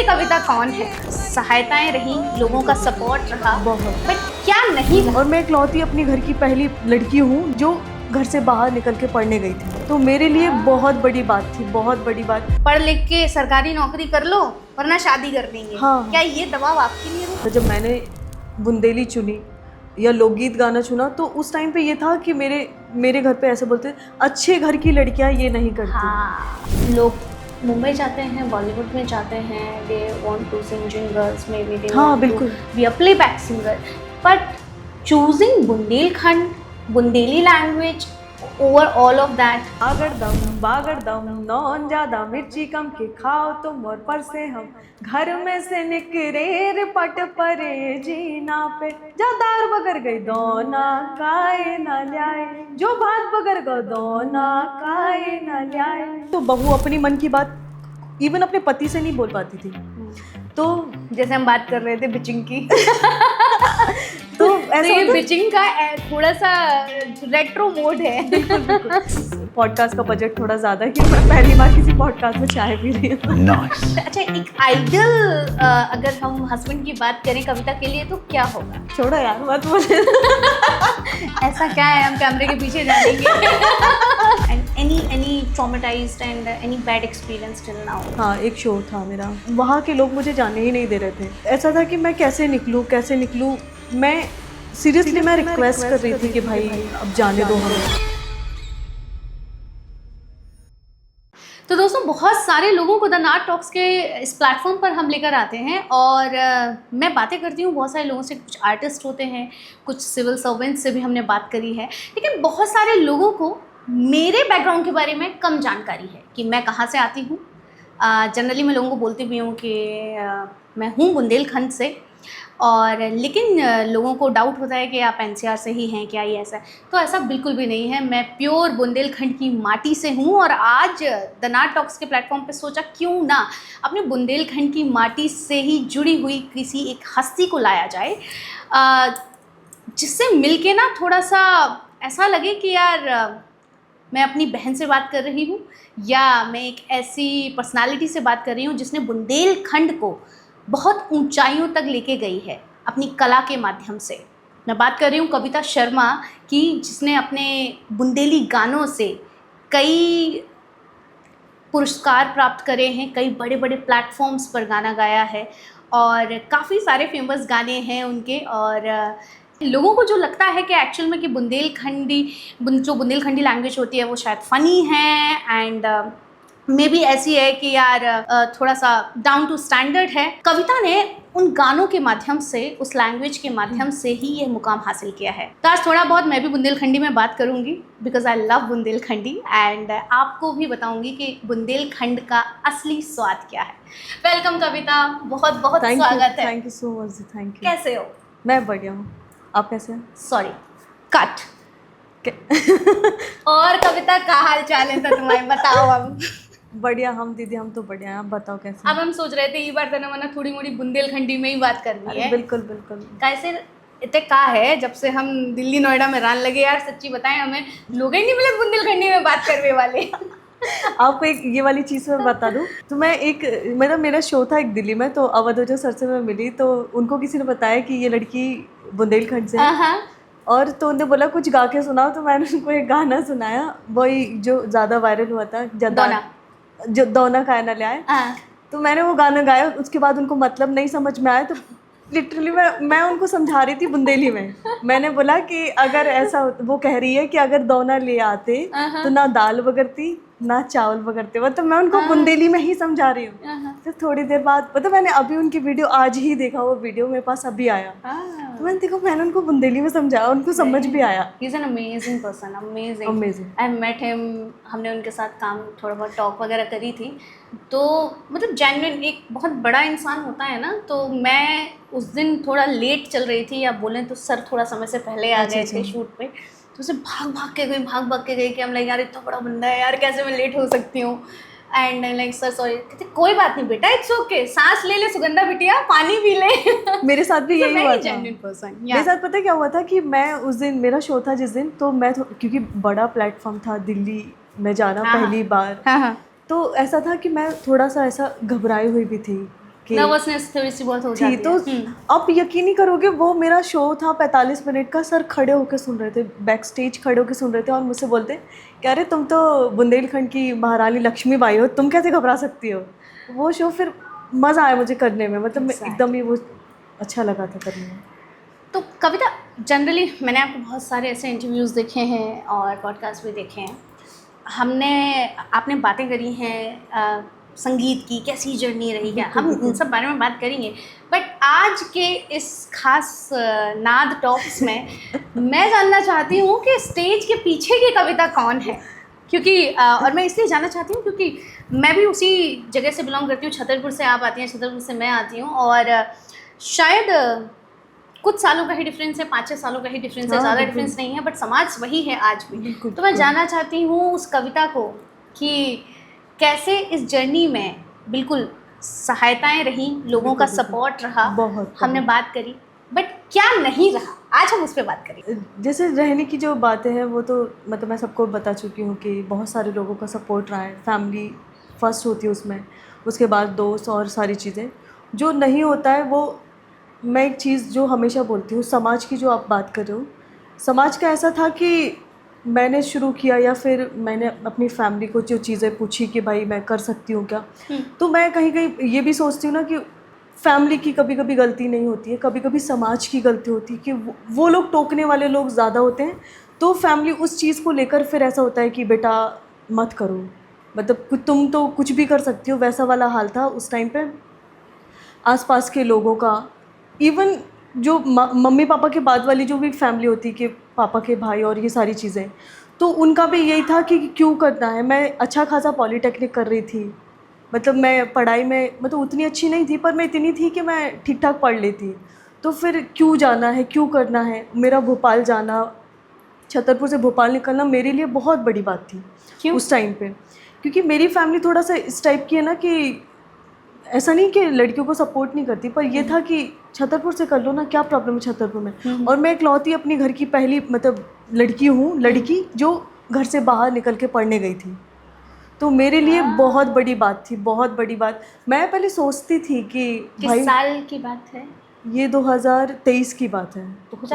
कविता कौन है? सहायताएं रही, लोगों का सपोर्ट रहा, बहुत, बट क्या नहीं रहा। और मैं इकलौती अपनी घर की पहली लड़की हूँ जो घर से बाहर निकल के पढ़ने गई थी, तो मेरे लिए बहुत बड़ी बात थी, बहुत बड़ी बात। पढ़ लिख के सरकारी नौकरी कर लो वरना शादी कर देंगे। हाँ। क्या ये दबाव आपके लिए था? तो जब मैंने बुंदेली चुनी या लोकगीत गाना चुना, तो उस टाइम पे ये था कि मेरे घर पे ऐसे बोलते, अच्छे घर की लड़कियां ये नहीं करती। हाँ, लोग मुंबई जाते हैं, बॉलीवुड में जाते हैं, they want to sing jingles, may be they हाँ बिल्कुल, be a playback singer, but choosing Bundelkhand, Bundeli language over all of that. बागड़दम नौन ज्यादा मिर्ची कम के खाओ तुम और पर से हम, घर में से निकरे पट परे जीना पे, जादार बगर गई दोना काए ना ल्याए, जो भात बगर गो दोना काए ना ल्याए। तो बहू अपनी मन की बात इवन अपने पति से नहीं बोल पाती थी। तो जैसे हम बात कर रहे थे बिचिंग की तो तो ऐसा ये होता है। बिचिंग का थोड़ा सा रेट्रो मोड है। पॉडकास्ट का बजट थोड़ा ज़्यादा है, क्योंकि मैं पहली बार किसी पॉडकास्ट में चाय पी रही हूँ। Nice. अच्छा, एक आइडल अगर हम हस्बैंड की बात करें कविता के लिए तो क्या होगा? छोड़ो यार मत बोले। ऐसा क्या है, हम कैमरे के पीछे जानेंगे। And any traumatised and any bad experience till now? हाँ, एक शो था मेरा, वहाँ के लोग मुझे जाने ही नहीं दे रहे थे। ऐसा था कि मैं कैसे निकलूँ। मैं सीरियसली मैं रिक्वेस्ट कर रही थी कि भाई अब जाने दो हमें। तो दोस्तों, बहुत सारे लोगों को द नाट टॉक्स के इस प्लेटफॉर्म पर हम लेकर आते हैं और मैं बातें करती हूँ बहुत सारे लोगों से। कुछ आर्टिस्ट होते हैं, कुछ सिविल सर्वेंट से भी हमने बात करी है, लेकिन बहुत सारे लोगों को मेरे बैकग्राउंड के बारे में कम जानकारी है कि मैं कहाँ से आती हूँ। जनरली मैं लोगों को बोलती भी हूँ कि मैं हूँ बुंदेलखंड से, और लेकिन लोगों को डाउट होता है कि आप एनसीआर से ही हैं क्या, ये ऐसा है। तो ऐसा बिल्कुल भी नहीं है, मैं प्योर बुंदेलखंड की माटी से हूँ। और आज द नाट टॉक्स के प्लेटफॉर्म पे सोचा क्यों ना अपने बुंदेलखंड की माटी से ही जुड़ी हुई किसी एक हस्ती को लाया जाए, जिससे मिलके ना थोड़ा सा ऐसा लगे कि यार मैं अपनी बहन से बात कर रही हूँ, या मैं एक ऐसी पर्सनालिटी से बात कर रही हूँ जिसने बुंदेलखंड को बहुत ऊंचाइयों तक लेके गई है अपनी कला के माध्यम से। मैं बात कर रही हूँ कविता शर्मा की, जिसने अपने बुंदेली गानों से कई पुरस्कार प्राप्त करे हैं, कई बड़े बड़े प्लेटफॉर्म्स पर गाना गाया है और काफ़ी सारे फेमस गाने हैं उनके। और लोगों को जो लगता है कि एक्चुअल में कि जो बुंदेलखंडी लैंग्वेज होती है वो शायद फ़नी है एंड मे बी ऐसी है कि यार थोड़ा सा डाउन टू स्टैंडर्ड है। कविता ने उन गानों के माध्यम से, उस लैंग्वेज के माध्यम से ही ये मुकाम हासिल किया है। तो आज थोड़ा बहुत मैं भी बुंदेलखंडी में बात करूंगी, because I love Bundelkhandi, and आपको भी बताऊंगी कि बुंदेलखंड का असली स्वाद क्या है। वेलकम कविता, बहुत बहुत स्वागत है। Thank you so much. Thank you. कैसे हो? मैं बढ़िया हूँ, आप कैसे हैं? Sorry, cut. और कविता का हाल चाल है तो तुम्हारे बताओ। अब बढ़िया हम दीदी, हम तो बढ़िया हैं, आप बताओ कैसे? अब हम सोच रहे थे ये बार तना मना थोड़ी मोड़ी बुंदेलखंडी में ही बात करनी है। बिल्कुल बिल्कुल। कैसे इतने का है, जब से हम दिल्ली नोएडा में रहने लगे यार, सच्ची बताएं हमें लोग ही नहीं मिले बुंदेलखंडी में बात करने वाले। आपको एक ये वाली चीज़ मैं बता दूं, तो मैं मतलब मेरा शो था एक दिल्ली में, तो अवधोजा सर से मैं मिली, तो उनको किसी ने बताया कि ये लड़की बुंदेलखंड से है, और तो उन्होंने बोला कुछ गा के सुनाओ, तो मैंने उनको एक गाना सुनाया, वही जो ज़्यादा वायरल हुआ था, जो दोना खाया ना ले आए। तो मैंने वो गाना गाया, उसके बाद उनको मतलब नहीं समझ में आया, तो लिटरली मैं उनको समझा रही थी बुंदेली में। मैंने बोला कि अगर ऐसा वो कह रही है कि अगर दोना ले आते तो ना दाल बगरती ना चावल बगरते, मतलब मैं उनको बुंदेली में ही समझा रही हूँ। तो थोड़ी देर बाद पता, मैंने अभी उनकी वीडियो आज ही देखा, वो वीडियो मेरे पास अभी आया, तो मैंने देखा, मैंने उनको बुंदेली में समझाया, उनको समझ भी आया। He is an amazing person, amazing. Amazing. I met him, हमने उनके साथ काम थोड़ा बहुत टॉक वगैरह करी थी, तो मतलब जेन्युइन एक बहुत बड़ा इंसान होता है ना। तो मैं उस दिन थोड़ा लेट चल रही थी, या बोलें तो सर थोड़ा समय से पहले आ गए थे शूट पे, तो उसे भाग भाग के गई कि हम लाइक यार इतना बड़ा बंदा है यार, कैसे मैं लेट हो सकती हूँ। एंड लाइक सर सॉरी, कहते कोई बात नहीं बेटा, इट्स ओके, सांस ले ले सुगंधा बिटिया, पानी पी ले। मेरे साथ भी यही हुआ था। मेरे साथ पता क्या हुआ था कि मैं उस दिन, मेरा शो था जिस दिन, तो मैं क्योंकि बड़ा प्लेटफॉर्म था दिल्ली में जाना, पहली बार, तो ऐसा था कि मैं थोड़ा सा ऐसा घबराई हुई भी थी नर्वसनेस थोड़ी सी बहुत हो थी। जाती तो है। आप यकीन नहीं करोगे, वो मेरा शो था 45 मिनट का, सर खड़े होकर सुन रहे थे, बैक स्टेज खड़े होकर सुन रहे थे और मुझसे बोलते कि अरे तुम तो बुंदेलखंड की महारानी लक्ष्मीबाई हो, तुम कैसे घबरा सकती हो। वो शो फिर मज़ा आया मुझे करने में, मतलब एकदम ही वो अच्छा लगा था करने में। तो कविता, जनरली मैंने आपको बहुत सारे ऐसे इंटरव्यूज़ देखे हैं और पॉडकास्ट भी देखे हैं, आपने बातें करी हैं संगीत की, कैसी जर्नी रही है, हम इन सब बारे में बात करेंगे। बट आज के इस खास नाद टॉक्स में मैं जानना चाहती हूँ कि स्टेज के पीछे की कविता कौन है, क्योंकि और मैं इसलिए जानना चाहती हूँ क्योंकि मैं भी उसी जगह से बिलोंग करती हूँ। छतरपुर से आप आती हैं, छतरपुर से मैं आती हूँ, और शायद कुछ सालों का ही डिफरेंस है, 5-6 सालों का ही डिफरेंस है, ज़्यादा डिफरेंस नहीं है, बट समाज वही है आज भी। तो मैं जानना चाहती हूँ उस कविता को कि कैसे इस जर्नी में बिल्कुल सहायताएं रहीं, लोगों का सपोर्ट रहा, हमने बात करी, बट क्या नहीं रहा, आज हम उस पर बात करें। जैसे रहने की जो बातें हैं वो तो मतलब मैं सबको बता चुकी हूँ कि बहुत सारे लोगों का सपोर्ट रहा है, फैमिली फर्स्ट होती है उसमें, उसके बाद दोस्त और सारी चीज़ें। जो नहीं होता है वो, मैं एक चीज़ जो हमेशा बोलती हूँ, समाज की जो आप बात कर रहे हो, समाज का ऐसा था कि मैंने शुरू किया या फिर मैंने अपनी फैमिली को जो चीज़ें पूछी कि भाई मैं कर सकती हूँ क्या, तो मैं कहीं कहीं ये भी सोचती हूँ ना कि फैमिली की कभी कभी गलती नहीं होती है, कभी कभी समाज की गलती होती है कि वो लोग टोकने वाले लोग ज़्यादा होते हैं, तो फैमिली उस चीज़ को लेकर फिर ऐसा होता है कि बेटा मत करो, मतलब तुम तो कुछ भी कर सकती हो, वैसा वाला हाल था उस टाइम पे आसपास के लोगों का। इवन जो मम्मी पापा के बाद वाली जो भी फैमिली होती कि पापा के भाई और ये सारी चीज़ें, तो उनका भी यही था कि क्यों करना है। मैं अच्छा खासा पॉलीटेक्निक कर रही थी, मतलब मैं पढ़ाई में मतलब उतनी अच्छी नहीं थी, पर मैं इतनी थी कि मैं ठीक ठाक पढ़ लेती, तो फिर क्यों जाना है, क्यों करना है। मेरा भोपाल जाना, छतरपुर से भोपाल निकलना मेरे लिए बहुत बड़ी बात थी। क्यों? उस टाइम पे, क्योंकि मेरी फैमिली थोड़ा सा इस टाइप की है ना कि ऐसा नहीं कि लड़कियों को सपोर्ट नहीं करती, पर ये था कि छतरपुर से कर लो ना, क्या प्रॉब्लम है छतरपुर में। और मैं इकलौती अपनी घर की पहली मतलब लड़की हूँ, लड़की जो घर से बाहर निकल के पढ़ने गई थी, तो मेरे लिए बहुत बड़ी बात थी, बहुत बड़ी बात। मैं पहले सोचती थी कि किस साल की बात है ये? 2023 की बात है,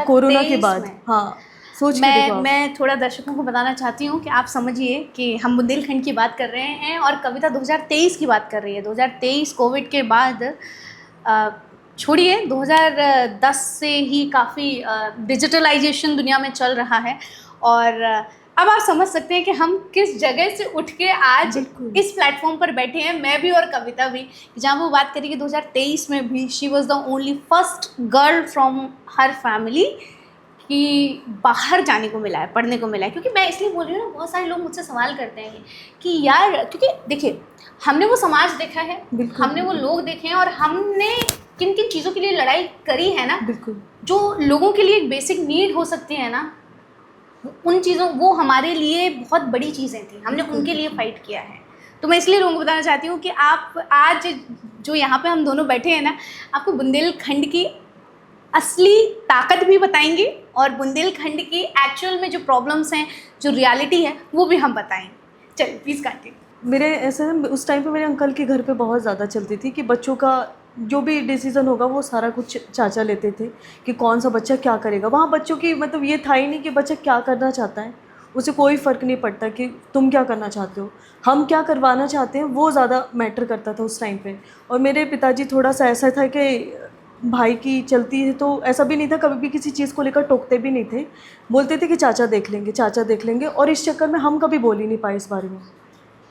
कोरोना के बाद। हाँ, सोच के देखो आप। मैं थोड़ा दर्शकों को बताना चाहती हूँ कि आप समझिए कि हम बुंदेलखंड की बात कर रहे हैं और कविता 2023 की बात कर रही है। 2023 कोविड के बाद, छोड़िए 2010 से ही काफ़ी डिजिटलाइजेशन दुनिया में चल रहा है, और अब आप समझ सकते हैं कि हम किस जगह से उठ के आज इस प्लेटफॉर्म पर बैठे हैं, मैं भी और कविता भी, जहाँ वो बात करी कि 2023 में भी she was the only first girl from her family कि बाहर जाने को मिला है, पढ़ने को मिला है। क्योंकि मैं इसलिए बोल रही हूँ ना, बहुत सारे लोग मुझसे सवाल करते हैं कि यार, क्योंकि देखिए हमने वो समाज देखा है, हमने वो लोग देखे हैं, और हमने किन किन चीज़ों के लिए लड़ाई करी है ना, जो लोगों के लिए एक बेसिक नीड हो सकती है ना, उन चीज़ों, वो हमारे लिए बहुत बड़ी चीज़ें थी, हमने उनके लिए फाइट किया है। तो मैं इसलिए लोगों को बताना चाहती हूँ कि आप आज जो यहाँ पे हम दोनों बैठे हैं ना, आपको बुंदेलखंड की असली ताकत भी बताएंगे और बुंदेलखंड की एक्चुअल में जो प्रॉब्लम्स हैं, जो रियलिटी है, वो भी हम बताएंगे। चलिए प्लीज़ काटिए। मेरे ऐसे उस टाइम पे मेरे अंकल के घर पे बहुत ज़्यादा चलती थी कि बच्चों का जो भी डिसीज़न होगा वो सारा कुछ चाचा लेते थे कि कौन सा बच्चा क्या करेगा। वहाँ बच्चों की मतलब ये था ही नहीं कि बच्चा क्या करना चाहता है, उसे कोई फ़र्क नहीं पड़ता कि तुम क्या करना चाहते हो, हम क्या करवाना चाहते हैं, वो ज़्यादा मैटर करता था उस टाइम पे। और मेरे पिताजी थोड़ा सा ऐसा था कि भाई की चलती है, तो ऐसा भी नहीं था, कभी भी किसी चीज़ को लेकर टोकते भी नहीं थे, बोलते थे कि चाचा देख लेंगे, चाचा देख लेंगे। और इस चक्कर में हम कभी बोल ही नहीं पाए इस बारे में।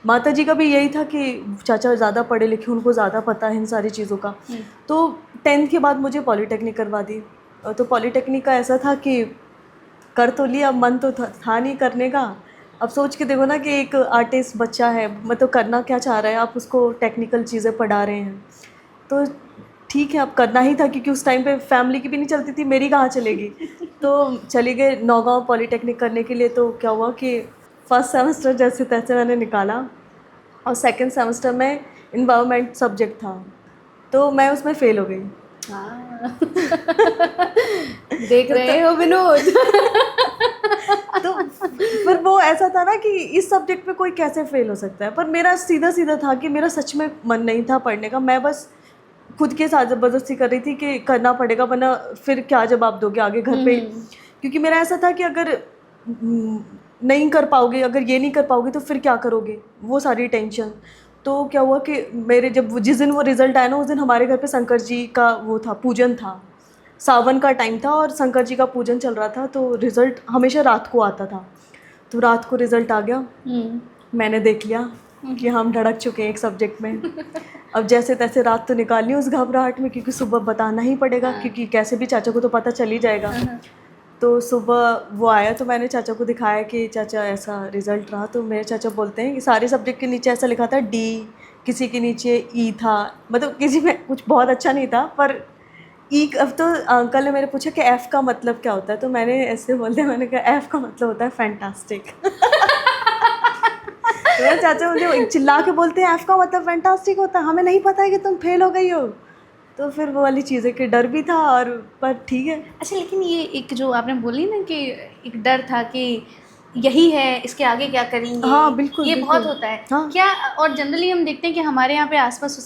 माता जी का भी यही था कि चाचा ज़्यादा पढ़े लिखे, उनको ज़्यादा पता है इन सारी चीज़ों का। तो 10th के बाद मुझे पॉलीटेक्निक करवा दी। तो पॉलीटेक्निक का ऐसा था कि कर तो लिया, मन तो था नहीं करने का। अब सोच के देखो ना कि एक आर्टिस्ट बच्चा है, मतलब करना क्या चाह रहा है, आप उसको टेक्निकल चीज़ें पढ़ा रहे हैं, तो ठीक है अब करना ही था, क्योंकि उस टाइम पे फैमिली की भी नहीं चलती थी, मेरी कहाँ चलेगी। तो चले गए नौगांव पॉलीटेक्निक करने के लिए। तो क्या हुआ कि फर्स्ट सेमेस्टर जैसे तैसे मैंने निकाला, और सेकंड सेमेस्टर में इन्वायरमेंट सब्जेक्ट था, तो मैं उसमें फ़ेल हो गई। देख रहे हो विनोद। तो फिर वो ऐसा था ना कि इस सब्जेक्ट में कोई कैसे फ़ेल हो सकता है, पर मेरा सीधा सीधा था कि मेरा सच में मन नहीं था पढ़ने का। मैं बस खुद के साथ ज़बरदस्ती कर रही थी कि करना पड़ेगा, वरना फिर क्या जवाब दोगे आगे घर पे। क्योंकि मेरा ऐसा था कि अगर नहीं कर पाओगे, अगर ये नहीं कर पाओगे तो फिर क्या करोगे, वो सारी टेंशन। तो क्या हुआ कि मेरे जिस दिन वो रिज़ल्ट आया ना, उस दिन हमारे घर पे शंकर जी का वो था, पूजन था। सावन का टाइम था और शंकर जी का पूजन चल रहा था, तो रिज़ल्ट हमेशा रात को आता था। तो रात को रिज़ल्ट आ गया, मैंने देख लिया कि हम धड़क चुके हैं एक सब्जेक्ट में। अब जैसे तैसे रात तो निकालनी उस घबराहट में, क्योंकि सुबह बताना ही पड़ेगा, क्योंकि कैसे भी चाचा को तो पता चल ही जाएगा। तो सुबह वो आया तो मैंने चाचा को दिखाया कि चाचा ऐसा रिज़ल्ट रहा। तो मेरे चाचा बोलते हैं कि सारे सब्जेक्ट के नीचे ऐसा लिखा था डी, किसी के नीचे ई था, मतलब किसी में कुछ बहुत अच्छा नहीं था, पर ई। अब तो अंकल ने मेरे पूछा कि एफ़ का मतलब क्या होता है, तो मैंने ऐसे बोल दिया, मैंने कहा एफ़ का मतलब होता है फैंटास्टिक। तो मेरे चाचा मुझे चिल्ला के बोलते हैं एफ़ का मतलब फैंटास्टिक होता है, हमें नहीं पता है कि तुम फेल हो गई हो। तो फिर वो वाली चीज़ है कि डर भी था, और पर ठीक है। अच्छा, लेकिन ये एक जो आपने बोली ना कि एक डर था कि यही है, इसके आगे क्या करेंगे। हाँ बिल्कुल, ये बिल्कुल। बहुत होता है। हाँ। क्या, और जनरली हम देखते हैं कि हमारे यहाँ पे आसपास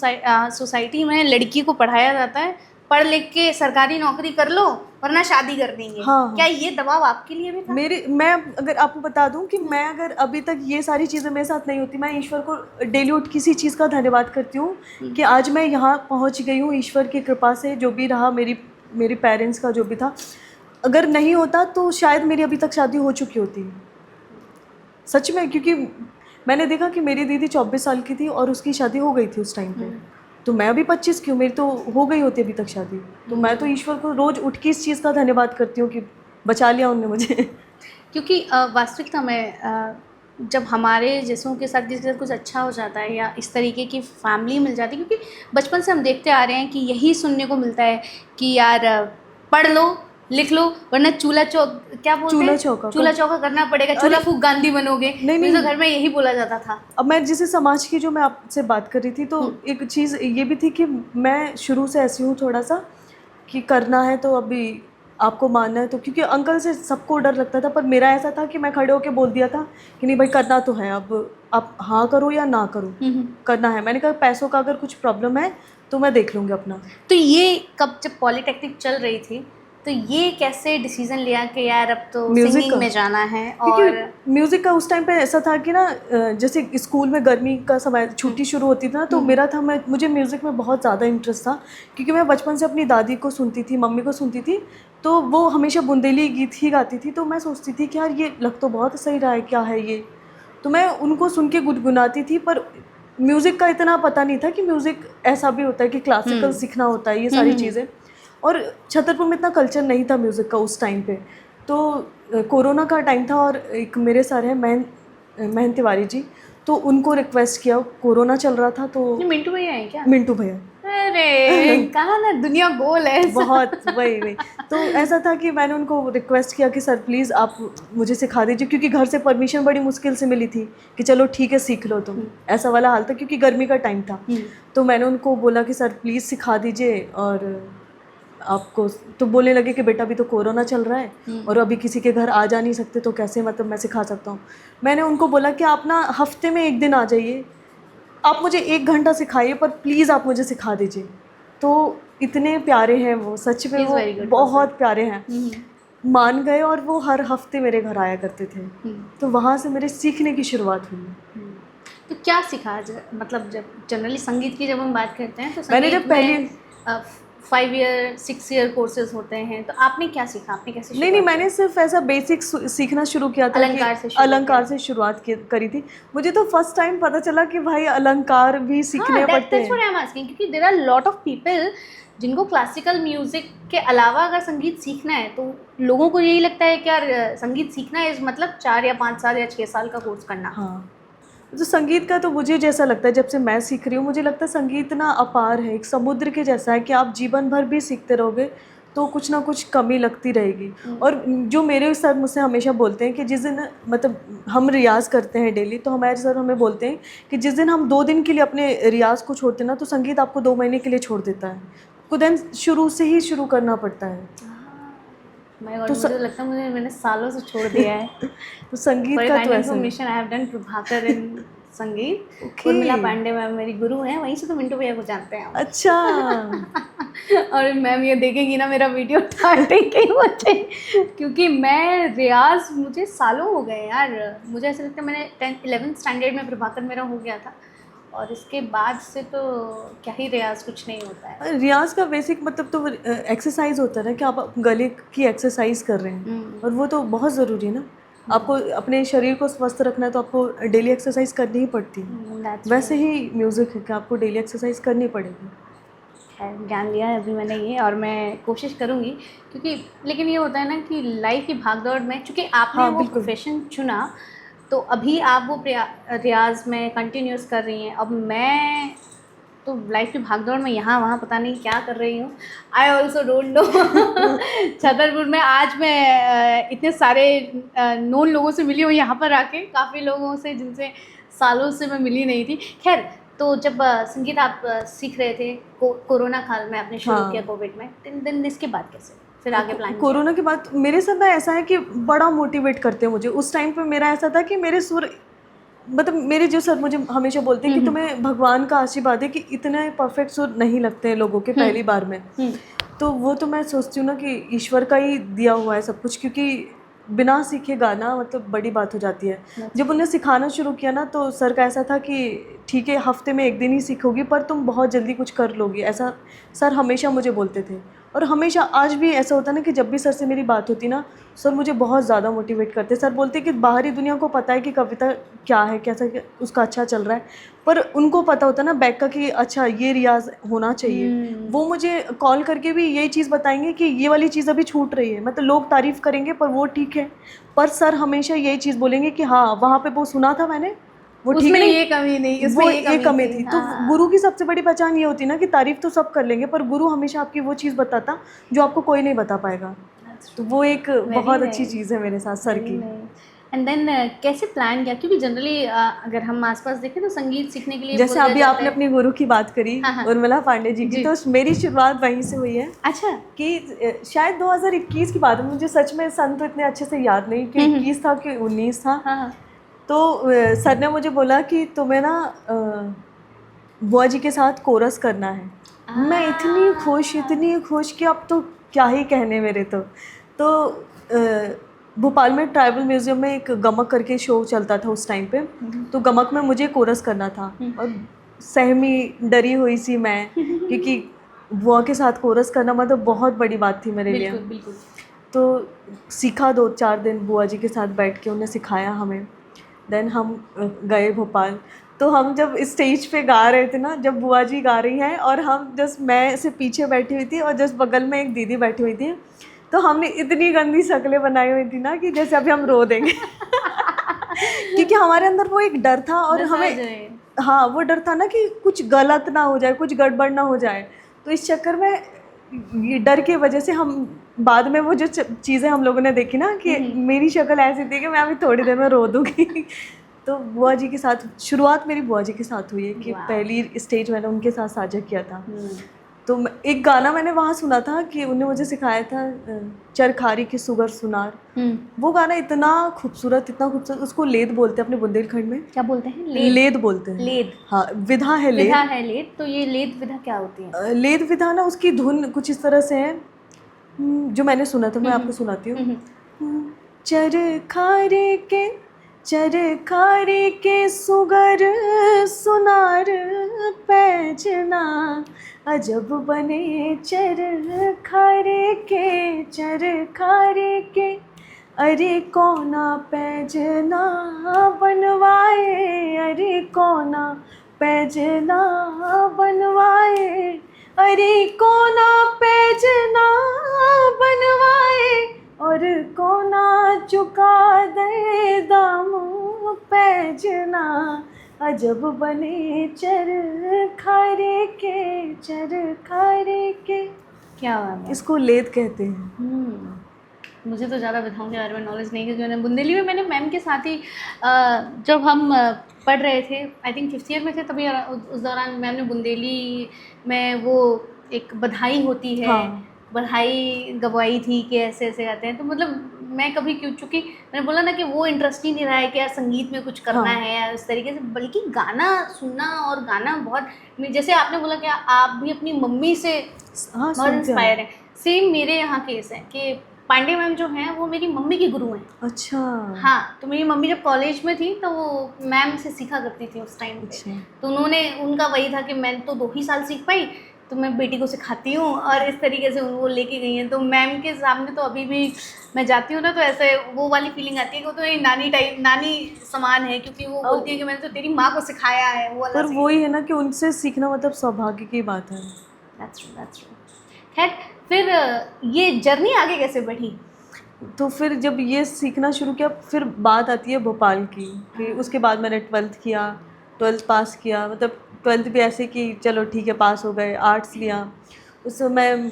सोसाइटी में लड़की को पढ़ाया जाता है, पढ़ लिख के सरकारी नौकरी कर लो वरना शादी कर देंगे। हाँ। क्या ये दबाव आपके लिए भी था? मैं अगर आपको बता दूं कि मैं अगर अभी तक ये सारी चीज़ें मेरे साथ नहीं होती, मैं ईश्वर को डेली उठ किसी चीज़ का धन्यवाद करती हूँ कि आज मैं यहाँ पहुँच गई हूँ ईश्वर की कृपा से। जो भी रहा, मेरी पेरेंट्स का जो भी था, अगर नहीं होता तो शायद मेरी अभी तक शादी हो चुकी होती, सच में। क्योंकि मैंने देखा कि मेरी दीदी 24 साल की थी और उसकी शादी हो गई थी उस टाइम पे, तो मैं अभी 25 की हूँ, मेरी तो हो गई होती अभी तक शादी। तो मैं तो ईश्वर को रोज़ उठ के इस चीज़ का धन्यवाद करती हूँ कि बचा लिया उनने मुझे। क्योंकि वास्तविकता में जब हमारे जैसों के साथ किसी के साथ कुछ अच्छा हो जाता है या इस तरीके की फैमिली मिल जाती है, क्योंकि बचपन से हम देखते आ रहे हैं कि यही सुनने को मिलता है कि यार पढ़ लो लिख लो वरना चूल्हा चौका करना पड़ेगा, चूल्हा फूक गांधी बनोगे। नहीं, तो घर में यही बोला जाता था। अब मैं जिसे समाज की जो मैं आपसे बात कर रही थी, तो एक चीज़ ये भी थी कि मैं शुरू से ऐसी हूँ थोड़ा सा कि करना है तो अभी आपको मानना है तो, क्योंकि अंकल से सबको डर लगता था, पर मेरा ऐसा था कि मैं खड़े होकर बोल दिया था कि नहीं भाई करना तो है, अब आप हाँ करो या ना करो, करना है। मैंने कहा पैसों का अगर कुछ प्रॉब्लम है तो मैं देख लूँगी अपना। तो ये कब, जब पॉलिटेक्निक चल रही थी, तो ये कैसे डिसीजन लिया कि यार अब तो सिंगिंग में जाना है? और म्यूज़िक का उस टाइम पे ऐसा था कि ना, जैसे स्कूल में गर्मी का समय छुट्टी शुरू होती थी ना, तो मुझे म्यूज़िक में बहुत ज़्यादा इंटरेस्ट था, क्योंकि मैं बचपन से अपनी दादी को सुनती थी, मम्मी को सुनती थी, तो वो हमेशा बुंदेली गीत ही गाती थी। तो मैं सोचती थी कि यार ये लग तो बहुत सही रहा है, क्या है ये, तो मैं उनको सुन के गुनगुनाती थी। पर म्यूज़िक का इतना पता नहीं था कि म्यूज़िक ऐसा भी होता है कि क्लासिकल सीखना होता है, ये सारी चीज़ें। और छतरपुर में इतना कल्चर नहीं था म्यूज़िक का उस टाइम पे। तो कोरोना का टाइम था और एक मेरे सर हैं महन तिवारी जी, तो उनको रिक्वेस्ट किया, कोरोना चल रहा था तो। मिंटू भैया हैं क्या? मिंटू भैया। अरे कहा ना, दुनिया गोल है। बहुत वही तो ऐसा था कि मैंने उनको रिक्वेस्ट किया कि सर प्लीज़ आप मुझे सिखा दीजिए, क्योंकि घर से परमिशन बड़ी मुश्किल से मिली थी कि चलो ठीक है सीख लो तुम, ऐसा वाला हाल था, क्योंकि गर्मी का टाइम था। तो मैंने उनको बोला कि सर प्लीज़ सिखा दीजिए, और आपको तो बोलने लगे कि बेटा अभी तो कोरोना चल रहा है और अभी किसी के घर आ जा नहीं सकते, तो कैसे मतलब मैं सिखा सकता हूँ। मैंने उनको बोला कि आप ना हफ्ते में एक दिन आ जाइए, आप मुझे 1 घंटा सिखाइए, पर प्लीज़ आप मुझे सिखा दीजिए। तो इतने प्यारे हैं वो, सच में वो बहुत प्यारे हैं, मान गए, और वो हर हफ्ते मेरे घर आया करते थे। तो वहाँ से मेरे सीखने की शुरुआत हुई। तो क्या सीखा, मतलब जब जनरली संगीत की जब हम बात करते हैं तो मैंने जब पहले 5 ईयर 6 ईयर कोर्सेज होते हैं, तो आपने क्या सीखा, आपने कैसे? नहीं, मैंने सिर्फ ऐसा बेसिक सीखना शुरू किया था, अलंकार से शुरुआत करी थी। मुझे तो फर्स्ट टाइम पता चला कि भाई अलंकार भी सीखने पड़ते हैं। क्योंकि there are lot of people जिनको क्लासिकल म्यूजिक के अलावा अगर संगीत सीखना है, तो लोगों को यही लगता है कि यार संगीत सीखना है मतलब 4 या 5 साल या 6 साल का कोर्स करना। हाँ, तो संगीत का तो मुझे जैसा लगता है, जब से मैं सीख रही हूँ, मुझे लगता है संगीत ना अपार है, एक समुद्र के जैसा है कि आप जीवन भर भी सीखते रहोगे तो कुछ ना कुछ कमी लगती रहेगी। और जो मेरे सर मुझसे हमेशा बोलते हैं कि जिस दिन मतलब हम रियाज़ करते हैं डेली, तो हमारे सर हमें बोलते हैं कि जिस दिन हम 2 दिन के लिए अपने रियाज़ को छोड़ते हैं ना, तो संगीत आपको 2 महीने के लिए छोड़ देता है, तो देन शुरू से ही शुरू करना पड़ता है। तो मुझे लगता है मैंने सालों से छोड़ दिया है। तो संगीत का तो ऐसा है। I have done Prabhakar in संगीत। ओके। उर्मिला पांडे मैम मेरी गुरु हैं, वहीं से तो मिंटू भैया को जानते हैं हम। अच्छा। और मैम ये देखेंगी ना मेरा वीडियो डांटेंगी मुझे, क्योंकि मैं रियाज मुझे सालों हो गए यार। मुझे ऐसा लगता है मैंने 11th स्टैंडर्ड में प्रभाकर मेरा हो गया था, और इसके बाद से तो क्या ही रियाज, कुछ नहीं होता है। रियाज का बेसिक मतलब तो एक्सरसाइज होता है ना, कि आप गले की एक्सरसाइज कर रहे हैं, और वो तो बहुत ज़रूरी है ना। आपको अपने शरीर को स्वस्थ रखना है तो आपको डेली एक्सरसाइज करनी ही पड़ती है। वैसे ही म्यूज़िक है कि आपको डेली एक्सरसाइज करनी पड़ेगी। खैर ज्ञान लिया है अभी मैंने ये, और मैं कोशिश करूँगी, क्योंकि लेकिन ये होता है ना कि लाइफ की भागदौड़ में, चूँकि आपने हाँ, वो बिल्कुल। प्रोफेशन चुना, तो अभी आप वो रियाज में कंटिन्यूस कर रही हैं। अब मैं तो लाइफ की भागदौड़ में यहाँ वहाँ पता नहीं क्या कर रही हूँ। I also don't know. Chhatarpur में आज मैं इतने सारे नोन लोगों से मिली हूँ यहाँ पर आके, काफ़ी लोगों से जिनसे सालों से मैं मिली नहीं थी। खैर, तो जब संगीत आप सीख रहे थे कोरोना काल में, आपने शुरू किया कोविड में, दिन इसके बाद कैसे फिर आगे प्लान किया? कोरोना के बाद मेरे साथ ना ऐसा है कि बड़ा मोटिवेट करते हैं मुझे। उस टाइम पे मेरा ऐसा था कि मेरे सुर, मतलब मेरे जो सर मुझे हमेशा बोलते हैं कि तुम्हें भगवान का आशीर्वाद है कि इतने परफेक्ट सुर नहीं लगते हैं लोगों के पहली बार में। तो वो तो मैं सोचती हूँ ना कि ईश्वर का ही दिया हुआ है सब कुछ, क्योंकि बिना सीखे गाना मतलब बड़ी बात हो जाती है। जब उन्हें सिखाना शुरू किया ना, तो सर का ऐसा था कि ठीक है हफ्ते में एक दिन ही सीखोगी, पर तुम बहुत जल्दी कुछ कर लोगी, ऐसा सर हमेशा मुझे बोलते थे। और हमेशा आज भी ऐसा होता है ना कि जब भी सर से मेरी बात होती ना, सर मुझे बहुत ज़्यादा मोटिवेट करते। सर बोलते कि बाहरी दुनिया को पता है कि कविता क्या है, कैसा उसका अच्छा चल रहा है, पर उनको पता होता है ना बैक का कि अच्छा ये रियाज होना चाहिए। वो मुझे कॉल करके भी यही चीज़ बताएंगे कि ये वाली चीज़ अभी छूट रही है। मतलब लोग तारीफ़ करेंगे पर वो ठीक है, पर सर हमेशा यही चीज़ बोलेंगे कि हाँ वहाँ पे वो सुना था मैंने, वो ठीक उसमें नहीं, ये कमी नहीं, उसमें वो ये कमी थी। तो हाँ। गुरु की सबसे बड़ी पहचान ये होती ना कि तारीफ़ तो सब कर लेंगे, पर गुरु हमेशा आपकी वो चीज़ बताता जो आपको कोई नहीं बता पाएगा। तो वो एक बहुत अच्छी चीज़ है मेरे साथ सर की। एंड देन कैसे प्लान किया? क्योंकि जनरली अगर हम आसपास देखें तो संगीत सीखने के लिए जैसे अभी आपने अपनी गुरु की बात करी, हाँ। उर्मिला पांडे जी की, तो मेरी शुरुआत वहीं से हुई है। अच्छा। कि शायद 2021 की बात है, मुझे सच में सन तो इतने अच्छे से याद नहीं कि 21 था कि 19 था। हाँ। तो सर ने मुझे बोला कि तुम्हें ना बुआ जी के साथ कोरस करना है। मैं इतनी खुश कि अब तो क्या ही कहने मेरे। तो भोपाल में ट्राइबल म्यूज़ियम में एक गमक करके शो चलता था उस टाइम पे, तो गमक में मुझे कोरस करना था, और सहमी डरी हुई सी मैं, क्योंकि बुआ के साथ कोरस करना मतलब बहुत बड़ी बात थी मेरे लिए। बिल्कुल। तो सीखा 2-4 दिन बुआ जी के साथ बैठ के, उन्हें सिखाया हमें। देन हम गए भोपाल। तो हम जब स्टेज पे गा रहे थे ना, जब बुआ जी गा रही हैं और हम जस्ट मैं से पीछे बैठी हुई थी और जस्ट बगल में एक दीदी बैठी हुई थी, तो हमने इतनी गंदी शक्लें बनाई हुई थी ना कि जैसे अभी हम रो देंगे। क्योंकि हमारे अंदर वो एक डर था, और हमें हाँ वो डर था ना कि कुछ गलत ना हो जाए, कुछ गड़बड़ ना हो जाए। तो इस चक्कर में, ये डर की वजह से हम बाद में वो जो चीज़ें हम लोगों ने देखी ना कि मेरी शक्ल ऐसी थी कि मैं अभी थोड़ी देर में रो दूँगी। तो बुआ जी के साथ शुरुआत मेरी बुआ जी के साथ हुई है कि पहली स्टेज मैंने उनके साथ साझा किया था। तो एक गाना मैंने वहाँ सुना था कि उन्होंने मुझे सिखाया था, चरखारी की सुगर सुनार। वो गाना इतना खूबसूरत, उसको लेद बोलते हैं अपने बुंदेलखंड में। क्या बोलते हैं? लेद बोलते हैं। लेद, हाँ, विधा है लेद। विधा है लेद। तो ये लेद विधा क्या होती है? लेद विधा ना, उसकी धुन कुछ इस तरह से है, जो मैंने सुना था, मैं आपको सुनाती हूँ। चरखारे के सुगर सुनार पैजना, अजब बने चरखारे के, अरे कौना पैजना बनवाए, अरे कौना पैजना बनवाए, अरे कौना पैजना बनवाए, और कोना चुका दे दाम पैजना, अजब बने चरखारे के। क्या बात है। इसको लेद कहते हैं। मुझे तो ज़्यादा विधाओं के बारे में नॉलेज नहीं, क्योंकि मैंने बुंदेली में मैंने मैम के साथ ही जब हम पढ़ रहे थे, आई थिंक 5th ईयर में थे, तभी उस दौरान मैम ने बुंदेली में वो एक बधाई होती है, हाँ। बधाई गवाई थी कि ऐसे ऐसे गाते हैं। तो मतलब मैं कभी क्यों, चूँकि मैंने बोला ना कि वो इंटरेस्ट ही नहीं रहा है कि यार संगीत में कुछ करना है या इस तरीके से, बल्कि गाना सुनना और गाना बहुत, जैसे आपने बोला कि आप भी अपनी मम्मी से हाँ बहुत सुनते इंस्पायर हैं। हैं। सेम मेरे यहाँ केस है कि पांडे मैम जो हैं वो मेरी मम्मी की गुरु हैं। अच्छा। हाँ, तो मेरी मम्मी जब कॉलेज में थी तो वो मैम से सीखा करती थी उस टाइम पे। अच्छा। तो उनका वही था कि मैं तो 2 ही साल सीख पाई, तो मैं बेटी को सिखाती हूँ, और इस तरीके से वो लेके गई हैं। तो मैम के सामने तो अभी भी मैं जाती हूँ ना, तो ऐसे वो वाली फीलिंग आती है कि वो तो मेरी नानी समान है, क्योंकि वो बोलती है कि मैंने तो तेरी माँ को सिखाया है, वो वाला पर सीन। वही है ना कि उनसे सीखना मतलब सौभाग्य की बात है। That's true. खैर, फिर ये जर्नी आगे कैसे बढ़ी? तो फिर जब ये सीखना शुरू किया, फिर बात आती है भोपाल की, कि उसके बाद मैंने 12th किया, 12th पास किया, मतलब 12th भी ऐसे कि चलो ठीक है पास हो गए, आर्ट्स लिया। उस समय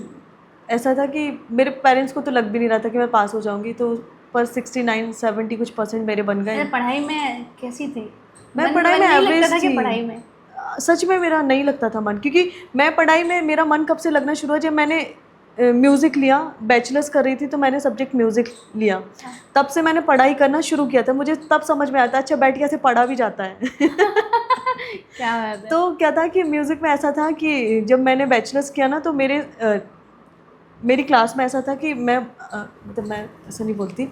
ऐसा था कि मेरे पेरेंट्स को तो लग भी नहीं रहा था कि मैं पास हो जाऊंगी, तो पर 69-70 कुछ परसेंट मेरे बन गए। अरे पढ़ाई में कैसी थी? मैं मन पढ़ाई मन में नहीं लगता एवरेज था कि थी। पढ़ाई में? सच में मेरा नहीं लगता था मन, क्योंकि मैं पढ़ाई में, मेरा मन कब से लगना शुरू हुआ जब मैंने म्यूज़िक लिया। बैचलर्स कर रही थी तो मैंने सब्जेक्ट म्यूज़िक लिया, तब से मैंने पढ़ाई करना शुरू किया था। मुझे तब समझ में आता अच्छा बैठ के ऐसे पढ़ा भी जाता है। क्या बात है। तो क्या था कि म्यूज़िक में ऐसा था कि जब मैंने बैचलर्स किया ना, तो मेरी क्लास में ऐसा था कि मतलब मैं ऐसा नहीं बोलती,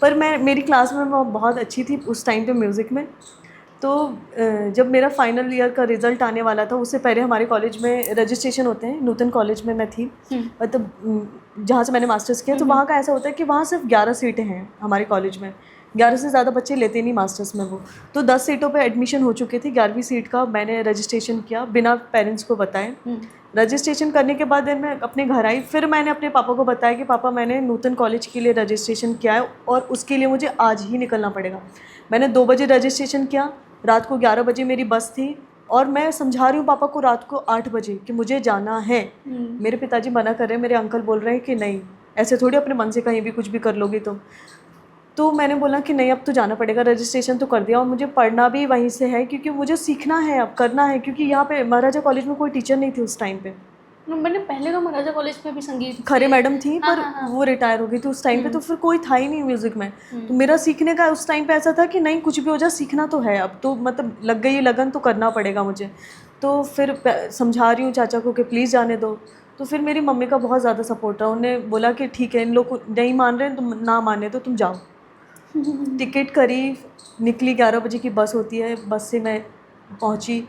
पर मेरी क्लास में मैं बहुत अच्छी थी उस टाइम पे म्यूज़िक में। तो जब मेरा फाइनल ईयर का रिज़ल्ट आने वाला था, उससे पहले हमारे कॉलेज में रजिस्ट्रेशन होते हैं। नूतन कॉलेज में मैं थी, मतलब जहाँ से मैंने मास्टर्स किया, तो वहाँ का ऐसा होता है कि वहाँ सिर्फ 11 सीटें हैं हमारे कॉलेज में। 11 से ज़्यादा बच्चे लेते नहीं मास्टर्स में वो। तो 10 सीटों पे एडमिशन हो चुके थे। 11वीं सीट का मैंने रजिस्ट्रेशन किया बिना पेरेंट्स को बताए। रजिस्ट्रेशन करने के बाद मैं अपने घर आई, फिर मैंने अपने पापा को बताया कि पापा मैंने नूतन कॉलेज के लिए रजिस्ट्रेशन किया है और उसके लिए मुझे आज ही निकलना पड़ेगा। मैंने 2 बजे रजिस्ट्रेशन किया, रात को 11 बजे मेरी बस थी, और मैं समझा रही हूँ पापा को रात को 8 बजे कि मुझे जाना है। मेरे पिताजी मना कर रहे हैं, मेरे अंकल बोल रहे हैं कि नहीं, ऐसे थोड़ी अपने मन से कहीं भी कुछ भी कर लोगी तुम। तो मैंने बोला कि नहीं, अब तो जाना पड़ेगा, रजिस्ट्रेशन तो कर दिया और मुझे पढ़ना भी वहीं से है, क्योंकि मुझे सीखना है, अब करना है। क्योंकि यहाँ पे महाराजा कॉलेज में कोई टीचर नहीं थी उस टाइम पे। मैंने पहले तो महाराजा कॉलेज में भी संगीत खरे मैडम थी, हाँ, पर हाँ। वो रिटायर हो गई थी उस टाइम पे, तो फिर कोई था ही नहीं म्यूज़िक में। तो मेरा सीखने का उस टाइम पे ऐसा था कि नहीं, कुछ भी हो जाए सीखना तो है, अब तो मतलब लग गई लगन तो करना पड़ेगा मुझे। तो फिर समझा रही हूँ चाचा को कि प्लीज़ जाने दो। तो फिर मेरी मम्मी का बहुत ज़्यादा सपोर्ट रहा। उन्होंने बोला कि ठीक है, इन लोग को नहीं मान रहे हैं, तुम ना माने तो तुम जाओ। टिकट करी, निकली, 11 बजे की बस होती है, बस से मैं पहुंची,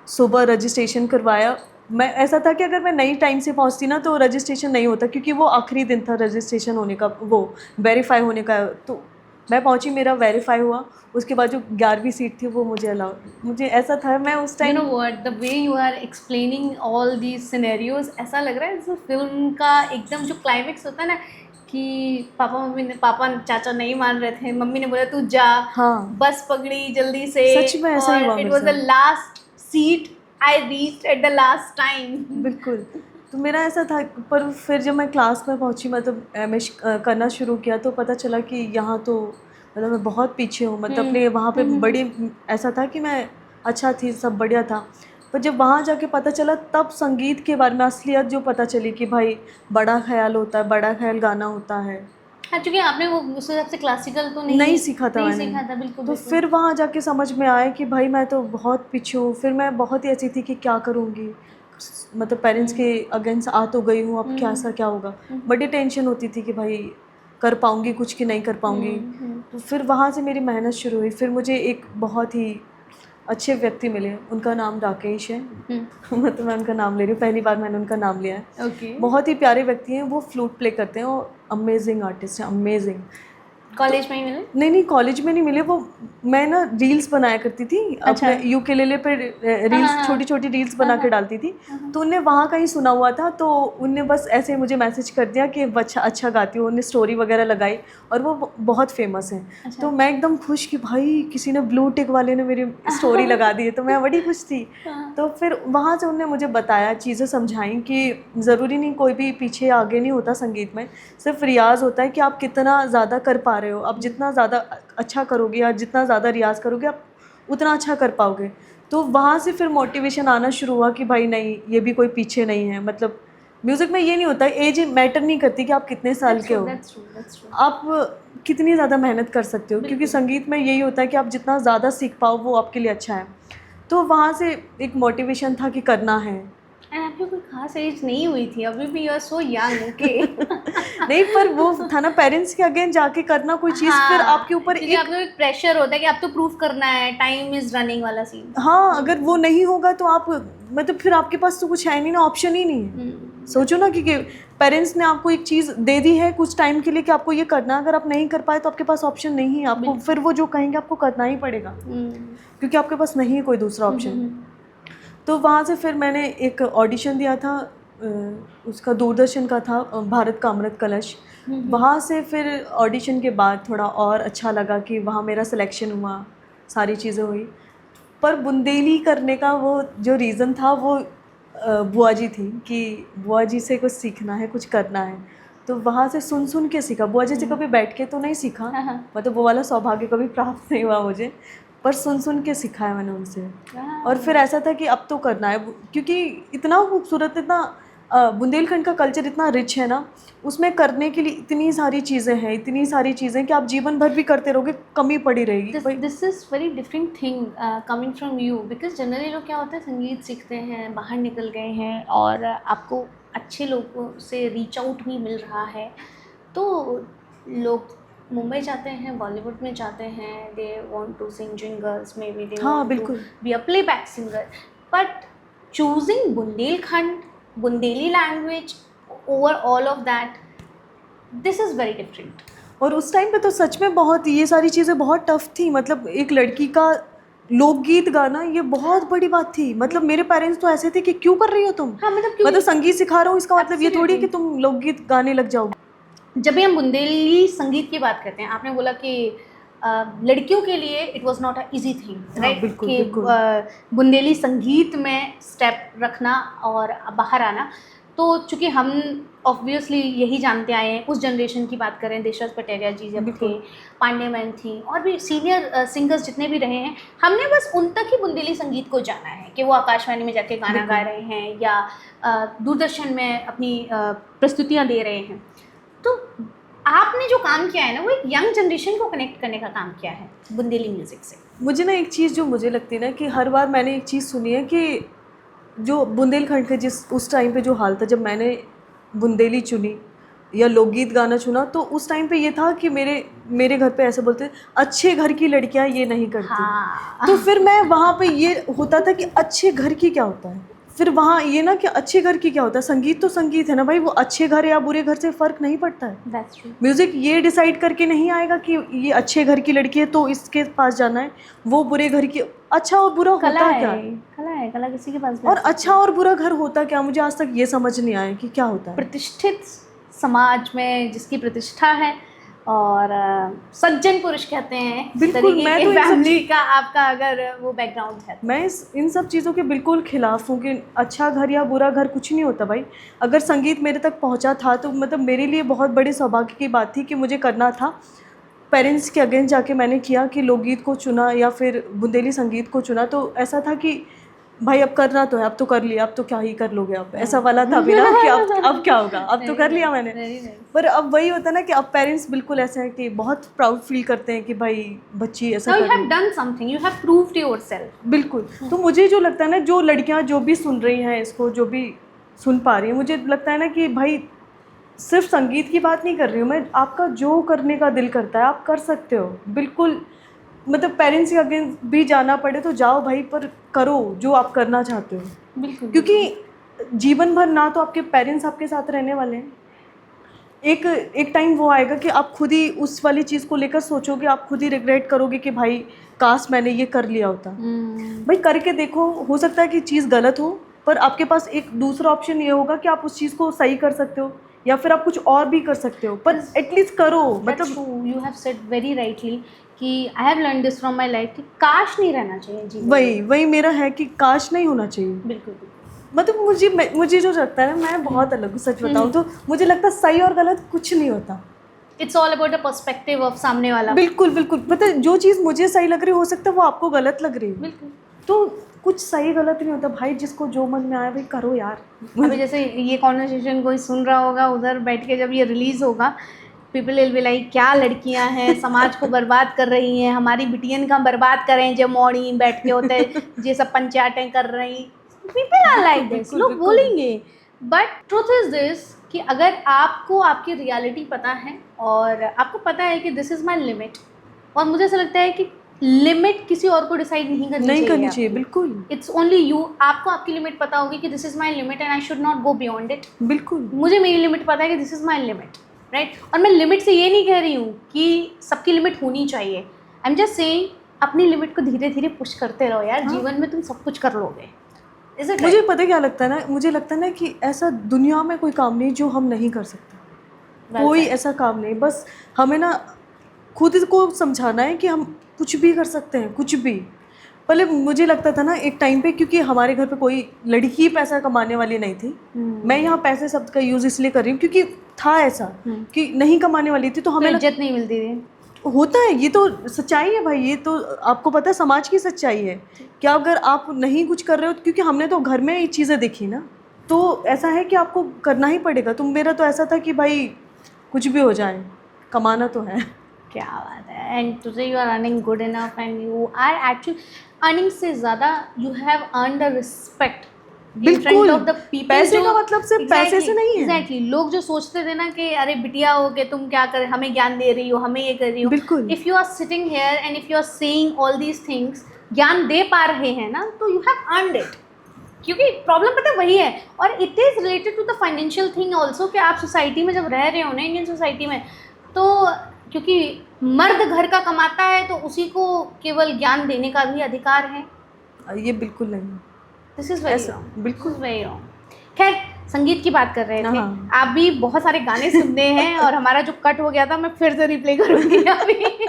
सुबह रजिस्ट्रेशन करवाया। मैं ऐसा था कि अगर मैं नई टाइम से पहुंचती ना तो रजिस्ट्रेशन नहीं होता, क्योंकि वो आखिरी दिन था रजिस्ट्रेशन होने का, वो वेरीफाई होने का। तो मैं पहुंची, मेरा वेरीफाई हुआ, उसके बाद जो 11वीं सीट थी वो मुझे अलाउ, मुझे ऐसा था मैं उस you time. Know what, the way you are explaining all these scenarios, ऐसा लग रहा है जैसे फिल्म का एकदम जो क्लाइमेक्स होता है ना, कि पापा चाचा नहीं मान रहे थे, मम्मी ने बोला तू जा, हाँ, बस पकड़ी जल्दी से, सच में ऐसा ही हुआ और इट मेरे वाज द साथ। Last seat I reached at the last time. बिल्कुल। तो मेरा ऐसा था, पर फिर जब मैं क्लास में पहुंची, मतलब एमए करना शुरू किया, तो पता चला कि यहाँ तो मतलब मैं बहुत पीछे हूँ। मतलब अपने वहाँ पे बड़ी, ऐसा था कि मैं अच्छा थी, सब बढ़िया था, पर जब वहाँ जाके पता चला, तब संगीत के बारे में असलियत जो पता चली कि भाई बड़ा ख्याल होता है, बड़ा ख्याल गाना होता है। हाँ, चूँकि आपने वो उस हिसाब से क्लासिकल तो नहीं सीखा था मैंने। सीखा था, बिल्कुल तो बिल्कुल। फिर वहाँ जाके समझ में आया कि भाई मैं तो बहुत पीछे हूँ। फिर मैं बहुत ही ऐसी थी कि क्या करूँगी, मतलब पेरेंट्स के अगेंस्ट आ तो गई हूँ, अब क्या सा क्या होगा। बड़ी टेंशन होती थी कि भाई कर पाऊँगी कुछ कि नहीं कर पाऊँगी। तो फिर वहाँ से मेरी मेहनत शुरू हुई। फिर मुझे एक बहुत ही अच्छे व्यक्ति मिले, उनका नाम राकेश है। मतलब मैं उनका नाम ले रही हूँ, पहली बार मैंने उनका नाम लिया है। ओके। बहुत ही प्यारे व्यक्ति हैं, वो फ्लूट प्ले करते हैं और अमेजिंग आर्टिस्ट हैं, अमेजिंग। कॉलेज में ही मिले? नहीं, कॉलेज में नहीं मिले वो। मैं ना रील्स बनाया करती थी अपने यूकेलेले पे, रील्स छोटी छोटी रील्स बना के डालती थी। तो उनने वहाँ का ही सुना हुआ था, तो उनने बस ऐसे मुझे मैसेज कर दिया कि अच्छा गाती हो। उन्हें स्टोरी वगैरह लगाई और वो बहुत फेमस हैं। तो मैं एकदम खुश कि भाई किसी ने ब्लू टिक वाले ने मेरी स्टोरी लगा दी है, तो मैं बड़ी खुश थी। तो फिर वहाँ से उन्होंने मुझे बताया, चीज़ें समझाई कि ज़रूरी नहीं कोई भी पीछे आगे नहीं होता संगीत में, सिर्फ रियाज़ होता है कि आप कितना ज़्यादा कर पा रहे हो। आप जितना ज़्यादा अच्छा करोगे या जितना ज़्यादा रियाज़ करोगे, आप उतना अच्छा कर पाओगे। तो वहाँ से फिर मोटिवेशन आना शुरू हुआ कि भाई नहीं, ये भी कोई पीछे नहीं है। मतलब म्यूज़िक में ये नहीं होता, एज मैटर नहीं करती कि आप कितने साल के हो। That's true. आप कितनी ज़्यादा मेहनत कर सकते हो, क्योंकि संगीत में यही होता है कि आप जितना ज़्यादा सीख पाओ वो आपके लिए अच्छा है। तो वहाँ से एक मोटिवेशन था कि करना है। एंड आपकी कोई खास एज नहीं हुई थी, अभी भी you are so young, okay. नहीं, पर वो था ना पेरेंट्स के अगेन जाके करना कोई चीज़, फिर आपके ऊपर क्योंकि एक, आपको एक प्रेशर होता है कि आप तो प्रूफ करना है, टाइम इज रनिंग वाला सीन। हाँ, अगर वो नहीं होगा तो आप मतलब फिर आपके पास तो कुछ है नहीं ना, ऑप्शन ही नहीं है। सोचो ना कि पेरेंट्स ने आपको एक चीज़ दे दी है कुछ टाइम के लिए कि आपको ये करना है, अगर आप नहीं कर पाए तो आपके पास ऑप्शन नहीं है, आपको फिर वो जो कहेंगे आपको करना ही पड़ेगा, क्योंकि आपके पास नहीं है कोई दूसरा ऑप्शन। तो वहाँ से फिर मैंने एक ऑडिशन दिया था, उसका दूरदर्शन का था, भारत का अमृत कलश। वहाँ से फिर ऑडिशन के बाद थोड़ा और अच्छा लगा कि वहाँ मेरा सिलेक्शन हुआ, सारी चीज़ें हुई। पर बुंदेली करने का वो जो रीज़न था वो बुआ जी थी कि बुआ जी से कुछ सीखना है, कुछ करना है। तो वहाँ से सुन सुन के सीखा, बुआ जी से कभी बैठ के तो नहीं सीखा, मतलब वो वाला सौभाग्य कभी प्राप्त नहीं हुआ मुझे, पर सुन सुन के सीखा है मैंने उनसे। और फिर ऐसा था कि अब तो करना है, क्योंकि इतना खूबसूरत, इतना बुंदेलखंड का कल्चर इतना रिच है ना, उसमें करने के लिए इतनी सारी चीज़ें हैं, इतनी सारी चीज़ें कि आप जीवन भर भी करते रहोगे, कमी पड़ी रहेगी। This is very different thing coming from you, because generally लोग क्या होता है, संगीत सीखते हैं, बाहर निकल गए हैं और आपको अच्छे लोगों से रीच आउट भी मिल रहा है, तो लोग मुंबई जाते हैं, बॉलीवुड में जाते हैं, they want to sing jingles, may be they want to be a playback singer, but choosing Bundelkhand, Bundeli language over all of that, this is very different. और उस टाइम पे तो सच में बहुत ये सारी चीज़ें बहुत टफ थी, मतलब एक लड़की का लोकगीत गाना ये बहुत बड़ी बात थी। मतलब मेरे पेरेंट्स तो ऐसे थे कि क्यों कर रही हो तुम, हाँ, मतलब संगीत सिखा रहा हूँ इसका मतलब ये थोड़ी कि तुम लोकगीत गाने लग जाओगे। जब भी हम बुंदेली संगीत की बात करते हैं, आपने बोला कि लड़कियों के लिए it was not a easy thing, right, कि बुंदेली संगीत में स्टेप रखना और बाहर आना। तो चूँकि हम ऑब्वियसली यही जानते आए हैं, उस जनरेशन की बात करें, देशराज पटेरिया जी जब थे, पांडे मैम थी, और भी सीनियर सिंगर्स जितने भी रहे हैं, हमने बस उन तक ही बुंदेली संगीत को जाना है कि वो आकाशवाणी में जाके गाना गा रहे हैं या दूरदर्शन में अपनी प्रस्तुतियाँ दे रहे हैं। तो आपने जो काम किया है ना, वो एक यंग जनरेशन को कनेक्ट करने का काम किया है बुंदेली म्यूज़िक से। मुझे ना एक चीज़ जो मुझे लगती है ना कि हर बार मैंने एक चीज़ सुनी है कि जो बुंदेलखंड के जिस उस टाइम पे जो हाल था, जब मैंने बुंदेली चुनी या लोकगीत गाना चुना, तो उस टाइम पे ये था कि मेरे घर पे ऐसे बोलते, अच्छे घर की लड़कियां ये नहीं करती। हाँ। तो फिर मैं वहाँ पे ये होता था कि अच्छे घर की क्या होता है, फिर वहाँ ये ना कि अच्छे घर की क्या होता है। संगीत तो संगीत है ना भाई, वो अच्छे घर या बुरे घर से फ़र्क नहीं पड़ता है। That's true. म्यूज़िक ये डिसाइड करके नहीं आएगा कि ये अच्छे घर की लड़की है तो इसके पास जाना है, वो बुरे घर की। अच्छा और बुरा होता क्या, कला किसी के पास भी। और अच्छा और बुरा घर होता क्या, मुझे आज तक ये समझ नहीं आया कि क्या होता है। प्रतिष्ठित समाज में जिसकी प्रतिष्ठा है और सज्जन पुरुष कहते हैं, बिल्कुल, मैं तो फैमिली का आपका अगर वो बैकग्राउंड है, मैं इन सब चीज़ों के बिल्कुल खिलाफ हूँ कि अच्छा घर या बुरा घर कुछ नहीं होता भाई। अगर संगीत मेरे तक पहुँचा था तो मतलब मेरे लिए बहुत बड़े सौभाग्य की बात थी कि मुझे करना था। पेरेंट्स के अगेंस्ट जाके मैंने किया कि लोकगीत को चुना या फिर बुंदेली संगीत को चुना, तो ऐसा था कि भाई अब करना तो है, अब तो कर लिया, अब तो क्या ही कर लोगे, अब ऐसा वाला था भी ना कि अब क्या होगा, अब तो कर लिया मैंने। पर अब वही होता है ना कि अब पेरेंट्स बिल्कुल ऐसे हैं कि बहुत प्राउड फील करते हैं कि भाई बच्ची ऐसा कर रही है। Done something, you have proved yourself. बिल्कुल। तो मुझे जो लगता है ना, जो लड़कियां जो भी सुन रही हैं इसको, जो भी सुन पा रही हैं, मुझे लगता है ना कि भाई सिर्फ संगीत की बात नहीं कर रही हूँ मैं, आपका जो करने का दिल करता है आप कर सकते हो बिल्कुल। मतलब पेरेंट्स के अगेंस्ट भी जाना पड़े तो जाओ भाई, पर करो जो आप करना चाहते हो। बिल्कुल, क्योंकि जीवन भर ना तो आपके पेरेंट्स आपके साथ रहने वाले हैं, एक टाइम वो आएगा कि आप खुद ही उस वाली चीज़ को लेकर सोचोगे, आप खुद ही रिग्रेट करोगे कि भाई काश मैंने ये कर लिया होता। भाई करके देखो, हो सकता है कि चीज़ गलत हो, पर आपके पास एक दूसरा ऑप्शन ये होगा कि आप उस चीज़ को सही कर सकते हो या फिर आप कुछ और भी कर सकते हो, पर एटलीस्ट करो। मतलब you have said very rightly कि I have learn this from my life कि काश नहीं रहना चाहिए जी। वही मेरा है कि काश नहीं होना चाहिए। बिल्कुल। मतलब मुझे जो लगता है ना, मैं बहुत अलग हूँ सच बताऊँ तो। मुझे लगता है सही और गलत कुछ नहीं होता, it's all about the perspective of सामने वाला। बिल्कुल। मतलब जो चीज़ मुझे सही लग रही हो सकता है वो आपको गलत लग रही है। बिल्कुल। तो कुछ सही गलत नहीं होता भाई, जिसको जो मन में आया भाई करो यार। अभी जैसे ये कॉन्वर्सेशन कोई सुन रहा होगा उधर बैठ के, जब ये रिलीज़ होगा पीपल विल बी लाइक क्या लड़कियां हैं, समाज को बर्बाद कर रही हैं, हमारी बिटियन का बर्बाद करें जो मॉर्निंग बैठ के होते हैं ये सब पंचायतें कर रही, पीपल आर लाइक दिस, बिल्कुल, लोग बिल्कुल। बोलेंगे। बट ट्रुथ इज दिस कि अगर आपको आपकी रियलिटी पता है और आपको पता है कि दिस इज़ माई लिमिट, और मुझे ऐसा लगता है कि लिमिट किसी और को डिसाइड नहीं करनी नहीं चाहिए करनी चाहिए, आपकी। बिल्कुल इट्स ओनली यू, आपको आपकी लिमिट पता होगी कि this is my limit and I should not go beyond it. बिल्कुल। मुझे मेरी लिमिट पता है कि this is my limit, right. और मैं लिमिट से ये नहीं कह रही हूँ कि सबकी लिमिट होनी चाहिए, आई एम जस्ट सेइंग अपनी लिमिट को धीरे धीरे पुश करते रहो यार, हाँ। जीवन में तुम सब कुछ कर लोगे। इज इट मुझे पता है क्या लगता है ना, मुझे लगता है ना कि ऐसा दुनिया में कोई काम नहीं जो हम नहीं कर सकते। कोई ऐसा काम नहीं, बस हमें ना खुद को समझाना है कि हम कुछ भी कर सकते हैं, कुछ भी। पहले मुझे लगता था ना एक टाइम पे, क्योंकि हमारे घर पे कोई लड़की पैसा कमाने वाली नहीं थी। मैं यहाँ पैसे शब्द का यूज़ इसलिए कर रही हूँ क्योंकि था ऐसा कि नहीं कमाने वाली थी, तो हमें इज्जत नहीं मिलती थी। होता है, ये तो सच्चाई है भाई, ये तो आपको पता है समाज की सच्चाई है कि अगर आप नहीं कुछ कर रहे हो, क्योंकि हमने तो घर में ये चीज़ें देखी ना, तो ऐसा है कि आपको करना ही पड़ेगा। तुम, मेरा तो ऐसा था कि भाई कुछ भी हो जाए, कमाना तो है। क्या बात है। And today you are earning good enough and you are actually earning से ज़्यादा you have earned a respect in front of the people. पैसे का मतलब सिर्फ पैसे से नहीं है। एग्जैक्टली, लोग जो सोचते थे ना कि अरे बिटिया हो के तुम क्या कर, हमें ज्ञान दे रही हो, हमें ये कर रही हो। बिल्कुल। If you are sitting here and if you are saying all these things, ज्ञान दे पा रहे हैं ना, तो यू हैव अर्नड इट। क्योंकि प्रॉब्लम पता है वही है, और it is related to the financial thing also, कि आप सोसाइटी में जब रह रहे हो ना, इंडियन सोसाइटी में, तो क्योंकि मर्द घर का कमाता है तो उसी को केवल ज्ञान देने का भी अधिकार है। ये बिल्कुल नहीं, दिस इज़ वेरी ऐसा रॉन्ग, बिल्कुल वेरी रॉन्ग। खैर, संगीत की बात कर रहे थे, हाँ। आप भी बहुत सारे गाने सुनते हैं और हमारा जो कट हो गया था मैं फिर से रिप्ले करूँगी अभी।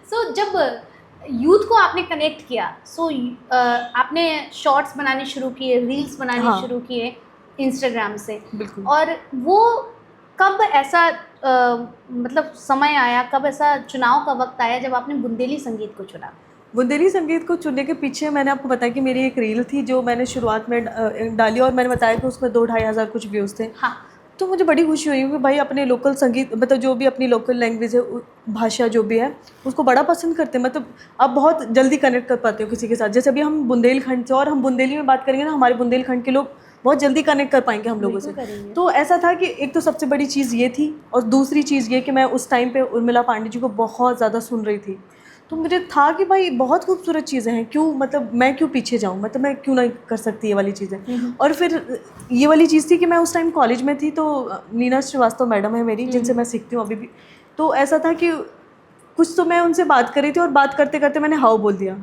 सो जब यूथ को आपने कनेक्ट किया, सो आपने शॉर्ट्स बनाने शुरू किए, रील्स बनाने हाँ। शुरू किए इंस्टाग्राम से, बिल्कुल। और वो कब ऐसा मतलब समय आया, कब ऐसा चुनाव का वक्त आया जब आपने बुंदेली संगीत को चुना? बुंदेली संगीत को चुनने के पीछे मैंने आपको बताया कि मेरी एक रील थी जो मैंने शुरुआत में डाली, और मैंने बताया कि उसमें 2-2.5 हज़ार कुछ व्यूज़ थे। हाँ। तो मुझे बड़ी खुशी हुई कि भाई अपने लोकल संगीत, मतलब जो भी अपनी लोकल लैंग्वेज है, भाषा जो भी है, उसको बड़ा पसंद करते हैं। मतलब आप बहुत जल्दी कनेक्ट कर पाते हो किसी के साथ। जैसे अभी हम बुंदेलखंड से, और हम बुंदेली में बात करेंगे ना, हमारे बुंदेलखंड के लोग बहुत जल्दी कनेक्ट कर पाएंगे हम लोगों से। तो ऐसा था कि एक तो सबसे बड़ी चीज़ ये थी, और दूसरी चीज़ ये कि मैं उस टाइम पे उर्मिला पांडे जी को बहुत ज़्यादा सुन रही थी। तो मुझे था कि भाई बहुत खूबसूरत चीज़ें हैं, क्यों, मतलब मैं क्यों पीछे जाऊँ, मतलब मैं क्यों नहीं कर सकती ये वाली चीज़ें। और फिर ये वाली चीज़ थी कि मैं उस टाइम कॉलेज में थी, तो नीना श्रीवास्तव मैडम है मेरी, जिनसे मैं सीखती हूँ अभी भी। तो ऐसा था कि कुछ तो मैं उनसे बात कर रही थी, और बात करते करते मैंने हाउ बोल दिया।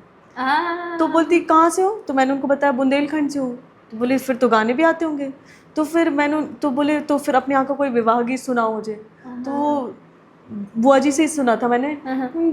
तो बोलती कहाँ से हो, तो मैंने उनको बताया बुंदेलखंड से हूँ। तो बोले फिर तो गाने भी आते होंगे। तो फिर मैंने, तो बोले तो फिर अपने यहाँ का कोई विवाह गीत सुनाओ मुझे। तो बुआ जी से ही सुना था मैंने,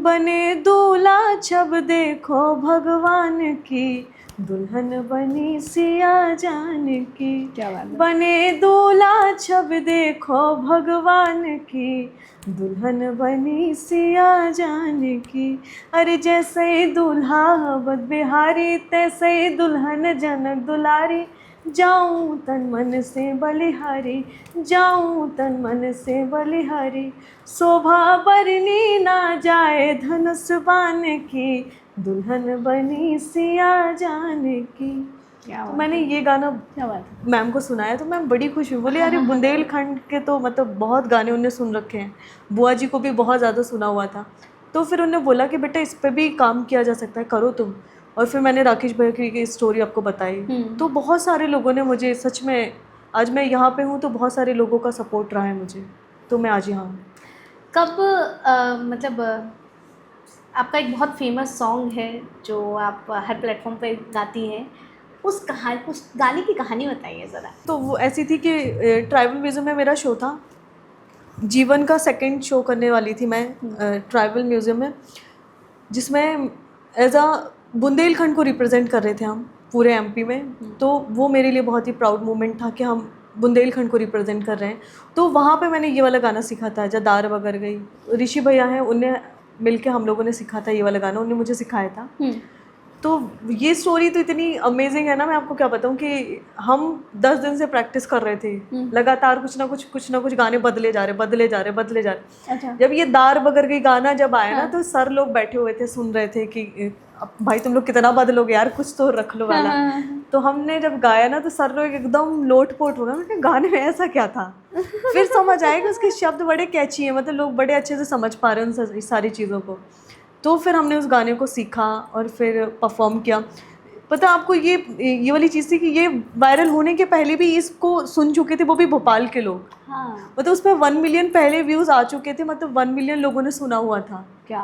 बने दूल्हा जब देखो भगवान की, दुल्हन बनी सिया जान की। क्या बात है। बने दूल्हा जब देखो भगवान की, दुल्हन बनी सिया जान की। अरे जैसे दूल्हा बद बिहारी, तैसे दुल्हन जनक दुलारी। जाऊं तन मन से बलिहारी, जाऊं तन मन से बलिहारी। शोभा बरनी ना जाए धनुष बान की, दुल्हन बनी सिया जान की। तो मैंने ये गाना मैम को सुनाया, तो मैम बड़ी खुश हुई। बोले यार बुंदेलखंड के तो मतलब बहुत गाने उन्हें सुन रखे हैं, बुआ जी को भी बहुत ज़्यादा सुना हुआ था। तो फिर उन्होंने बोला कि बेटा इस पर भी काम किया जा सकता है, करो तुम। और फिर मैंने राकेश भैया की स्टोरी आपको बताई। तो बहुत सारे लोगों ने मुझे, सच में आज मैं यहाँ पे हूँ तो बहुत सारे लोगों का सपोर्ट रहा है मुझे, तो मैं आज यहाँ हूँ। कब मतलब आपका एक बहुत फेमस सॉन्ग है जो आप हर प्लेटफॉर्म पे गाती हैं, उस गाने की कहानी बताइए ज़रा। तो वो ऐसी थी कि ट्राइबल म्यूज़ियम में मेरा शो था, जीवन का सेकंड शो करने वाली थी मैं ट्राइबल म्यूज़ियम में, जिसमें एज अ बुंदेलखंड को रिप्रेजेंट कर रहे थे हम पूरे एमपी में। तो वो मेरे लिए बहुत ही प्राउड मोमेंट था कि हम बुंदेलखंड को रिप्रेजेंट कर रहे हैं। तो वहाँ पे मैंने ये वाला गाना सीखा था, जदार वगर गई। ऋषि भैया हैं, उन्हें मिलके हम लोगों ने सीखा था ये वाला गाना, उन्होंने मुझे सिखाया था। तो ये स्टोरी तो इतनी अमेजिंग है ना, मैं आपको क्या बताऊँ कि हम 10 दिन से प्रैक्टिस कर रहे थे लगातार, कुछ ना कुछ गाने बदले जा रहे। अच्छा। जब ये दार बगर गई गाना जब आया ना, तो सर लोग बैठे हुए थे सुन रहे थे कि अब भाई तुम लोग कितना बदलोगे यार, कुछ तो रख लो वाला। तो हमने जब गाया ना तो सर लोग एकदम लोटपोट हो गए, मैं गाने में ऐसा क्या था। फिर समझ आया कि उसके शब्द बड़े कैची हैं, मतलब लोग बड़े अच्छे से समझ पा रहे हैं उन सारी चीज़ों को। तो फिर हमने उस गाने को सीखा और फिर परफॉर्म किया। पता आपको ये वाली चीज़ थी कि ये वायरल होने के पहले भी इसको सुन चुके थे, वो भी भोपाल के लोग। हाँ। मतलब उस पर 1 मिलियन पहले व्यूज़ आ चुके थे, मतलब 1 मिलियन लोगों ने सुना हुआ था। क्या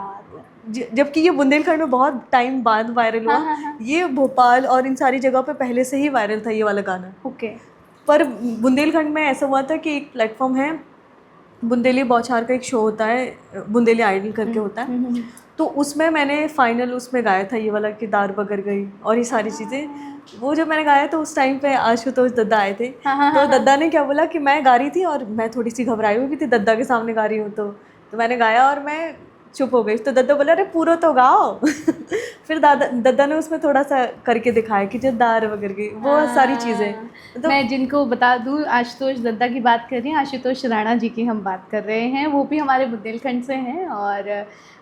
जबकि ये बुंदेलखंड में बहुत टाइम बाद वायरल हुआ। हाँ। ये भोपाल और इन सारी जगह पे पहले से ही वायरल था ये वाला गाना। ओके। पर बुंदेलखंड में ऐसा हुआ था कि एक प्लेटफॉर्म है, बुंदेली बौछार का एक शो होता है, बुंदेली आइडल करके होता है। तो उसमें मैंने फाइनल उसमें गाया था ये वाला कि दार बगर गई और ये सारी चीज़ें। वो जब मैंने गाया तो उस टाइम पे आशुतोष दद्दा आए थे। तो दद्दा ने क्या बोला कि मैं गा रही थी और मैं थोड़ी सी घबराई हुई भी थी, दद्दा के सामने गा रही हूँ। तो मैंने गाया और मैं चुप हो गई। तो दद्दा बोला अरे पूरा तो गाओ। फिर दद्दा ने उसमें थोड़ा सा करके दिखाया कि जो दार बगर गई, वो सारी चीज़ें। तो मैं जिनको बता दूं, आशुतोष दद्दा की बात कर रही हैं, आशुतोष राणा जी की हम बात कर रहे हैं। वो भी हमारे बुंदेलखंड से हैं और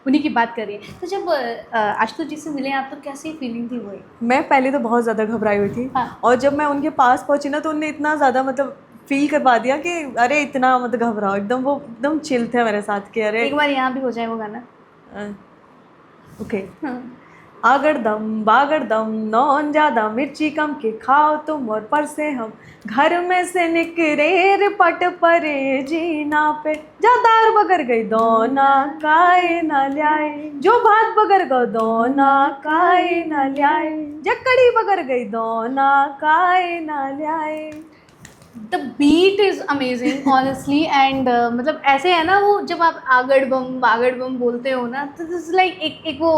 उन्हीं की बात कर रही है। तो जब आशुतोष जी से मिले आप तो कैसी फीलिंग थी वो? मैं पहले तो बहुत ज़्यादा घबराई हुई थी। हाँ। और जब मैं उनके पास पहुंची ना तो उनने इतना ज़्यादा मतलब फील करवा दिया कि अरे इतना मत घबराओ, एकदम वो एकदम चिल थे मेरे साथ कि अरे एक बार यहाँ भी हो जाए वो गाना। ओके। आगर दम बागर दम नौन ज़्यादा मिर्ची कम के खाओ तुम और पर से हम, घर में से निकरे पट परे जीना पे, जा दार बगर गई दोना काए ना ल्याए, जो भात बगर गो दोना काए ना ल्याए, जकड़ी बगर गई दोना काए ना ल्याए। The beat is amazing honestly. And मतलब ऐसे है ना, वो जब आप आगड़ बम बोलते हो ना, तो दिस लाइक एक वो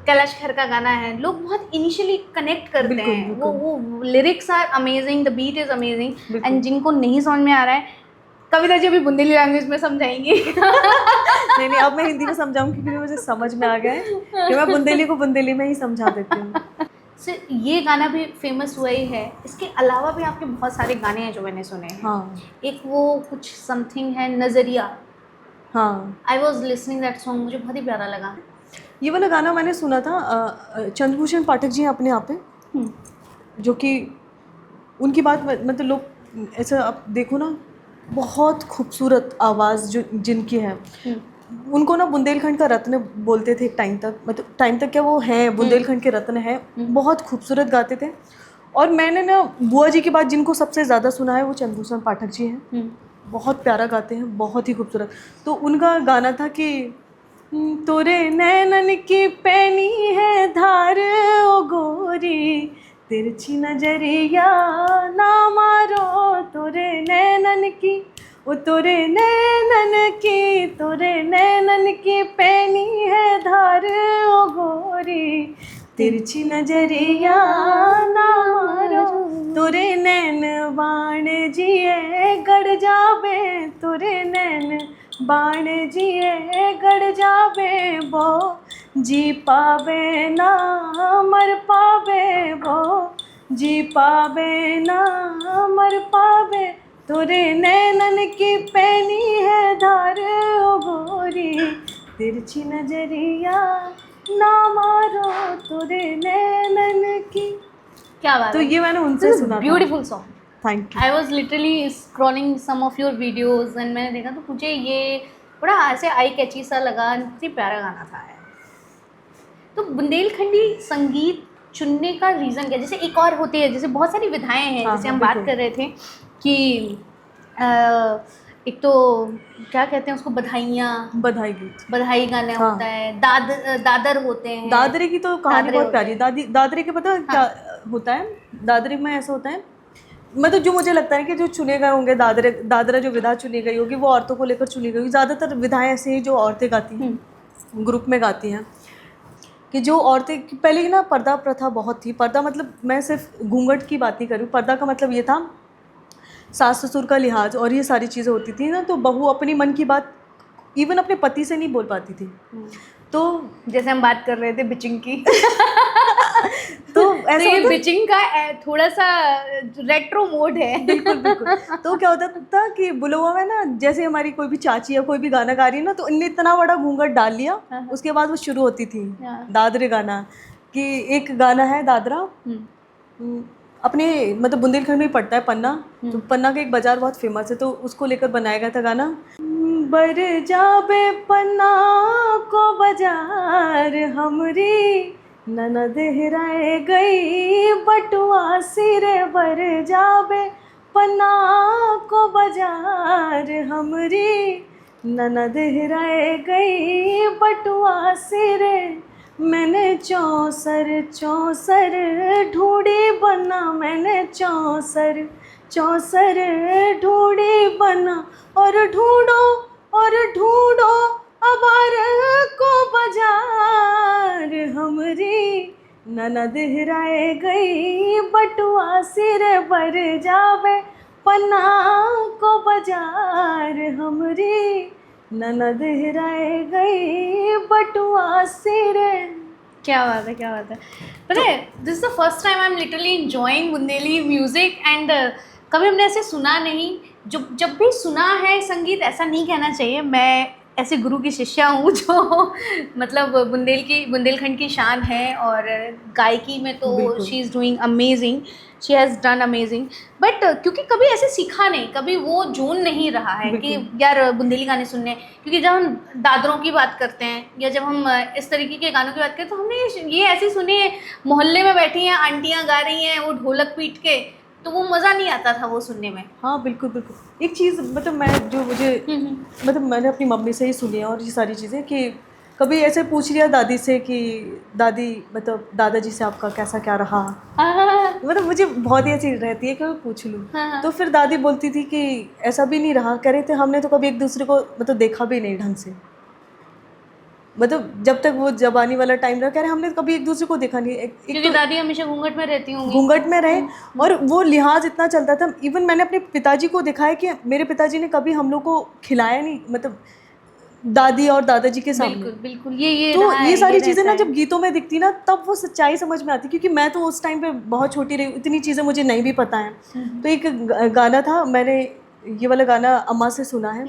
कैलाश खेर का गाना है, लोग बहुत इनिशियली कनेक्ट करते हैं। वो lyrics are amazing, the beat is amazing. And जिनको नहीं समझ में आ रहा है, कविता जी अभी बुंदेली लैंग्वेज में समझाएंगी। नहीं अब मैं हिंदी में समझाऊंगी क्योंकि मुझे समझ में आ गया है कि मैं बुंदेली को बुंदेली में ही समझा देती हूँ। सिर्फ ये गाना भी फेमस हुआ ही है, इसके अलावा भी आपके बहुत सारे गाने हैं जो मैंने सुने हैं। हाँ। एक वो कुछ समथिंग है नज़रिया। हाँ, I was listening that song, मुझे बहुत ही प्यारा लगा। ये वाला गाना मैंने सुना था चंद्रभूषण पाठक जी अपने आप पे, जो कि उनकी बात मतलब लोग ऐसा आप देखो ना, बहुत खूबसूरत आवाज़ जो जिनकी है, उनको ना बुंदेलखंड का रत्न बोलते थे एक टाइम तक। मतलब टाइम तक क्या, वो हैं बुंदेलखंड के रत्न हैं, बहुत खूबसूरत गाते थे। और मैंने ना बुआ जी के बाद जिनको सबसे ज़्यादा सुना है वो चंद्रभूषण पाठक जी हैं। बहुत प्यारा गाते हैं, बहुत ही खूबसूरत। तो उनका गाना था कि तोरे नैनन की पैनी है धार ओ गोरी, तिरछी नजरिया ना मारो, तोरे नैनन की वो तोरे नैनन की पैनी है धार ओ गोरी, तिरछी नजरिया ना मारो, तोरे नैन बाण जिए गड़ जावे, तोरे नैन बाण जिए गड़ जावे, वो जी पावे ना मर पावे, वो जी पावे ना मर पावे, तोरे नैनन की पैनी है धार ओ गोरी, तिरछी नजरिया ना मारो, तोरे नैनन की। क्या बात तो है। ये मैंने उनसे सुना था। Beautiful song. Thank you. I was literally scrolling some of your videos and मैंने देखा तो मुझे ये बड़ा ऐसे आई कैची सा लगा, बहुत ही प्यारा गाना था। तो बुंदेलखंडी संगीत चुनने का रीज़न क्या? जैसे एक और होती है, जैसे बहुत सारी विधाएं हैं, जैसे हम बात कर रहे थे कि एक तो क्या कहते हैं उसको, बधाई गीत, बधाई गाना होता है, दादर होते हैं। दादरे की तो कहानी बहुत प्यारी। दादरे के पता क्या होता है, दादरे में ऐसा होता है, मतलब जो मुझे लगता है कि जो चुने गए होंगे दादरा जो विधा चुनी गई होगी वो औरतों को लेकर चुनी गई होगी। ज़्यादातर विधाएं ऐसे ही जो औरतें गाती हैं, ग्रुप में गाती हैं, कि जो औरतें पहले ना पर्दा प्रथा बहुत थी। पर्दा मतलब मैं सिर्फ घूंघट की बात नहीं कर रही हूँ, पर्दा का मतलब ये था सास ससुर का लिहाज और ये सारी चीज़ें होती थी ना, तो बहू अपनी मन की बात इवन अपने पति से नहीं बोल पाती थी। तो जैसे हम बात कर रहे थे बिचिंग की। तो तो ऐसा ये होता बिचिंग का थोड़ा सा रेट्रो मोड है। बिल्कुल बिल्कुल। तो क्या होता था कि बुलोवा में ना, जैसे हमारी कोई भी चाची या कोई भी गाना गा रही है ना, तो इनने इतना बड़ा घूंघट डाल लिया, हाँ। उसके बाद वो शुरू होती थी हाँ। दादरे गाना। कि एक गाना है दादरा, अपने मतलब बुंदेलखंड में ही पड़ता है पन्ना, तो पन्ना का एक बाजार बहुत फेमस है, तो उसको लेकर बनाया गया था गाना। बर जाबे पन्ना को बाजार हमरी, ननद हेराए गई बटुआ सिरे, बर जाबे पन्ना को बाजार हमरी, ननद हेराए गई बटुआ सिरे, मैंने चौसर चौसर ढूंढी बना, मैंने चौसर चौसर ढूंढी बना, और ढूंढो अबार को बाजार हमरी, ननद हेराए गई बटुआ सिर, बर जावे पन्ना को बाजार हमरी, ननद हेराए गई बटुआ सिर। क्या बात है, क्या बात है। पता है, this is the first time I am literally enjoying Bundeli music and कभी हमने ऐसे सुना नहीं। जब भी सुना है संगीत, ऐसा नहीं कहना चाहिए, मैं ऐसे गुरु की शिष्या हूँ जो मतलब बुंदेलखंड की शान है, और गायकी में तो she is doing amazing, she has done amazing. But क्योंकि कभी ऐसे सीखा नहीं, कभी वो जोन नहीं रहा है कि यार बुंदेली गाने सुनने हैं। क्योंकि जब हम दादरों की बात करते हैं या जब हम इस तरीके के गानों की बात करते हैं, तो हमने ये ऐसे सुने, मोहल्ले में बैठी हैं आंटियाँ गा रही हैं वो ढोलक पीट के, तो वो मज़ा नहीं आता था वो सुनने में। हाँ बिल्कुल बिल्कुल। एक चीज़ मतलब मैं जो मुझे मतलब मैंने अपनी मम्मी से ही सुनी है, और ये सारी चीज़ें कि कभी ऐसे पूछ लिया दादी से कि दादी मतलब दादाजी से आपका कैसा क्या रहा, मतलब मुझे बहुत ही ऐसी रहती है कि मैं पूछ लूँ। तो फिर दादी बोलती थी कि ऐसा भी नहीं रहा, कह रहे थे हमने तो कभी एक दूसरे को मतलब देखा भी नहीं ढंग से, मतलब जब तक वो जवानी वाला टाइम रहा, कह रहे हमने कभी एक दूसरे को देखा नहीं। क्योंकि दादी हमेशा घूंघट में रहती होंगी, घूंघट में रहे, और वो लिहाज इतना चलता था। इवन मैंने अपने पिताजी को देखा है कि मेरे पिताजी ने कभी हम लोग को खिलाया नहीं, मतलब दादी और दादाजी के सामने। बिल्कुल बिल्कुल, ये तो रहा ये है, सारी ये चीज़ें ना रहता जब गीतों में दिखती ना, तब वो सच्चाई समझ में आती, क्योंकि मैं तो उस टाइम पे बहुत छोटी रही, इतनी चीज़ें मुझे नहीं भी पता है। तो एक गाना था, मैंने ये वाला गाना अम्मा से सुना है।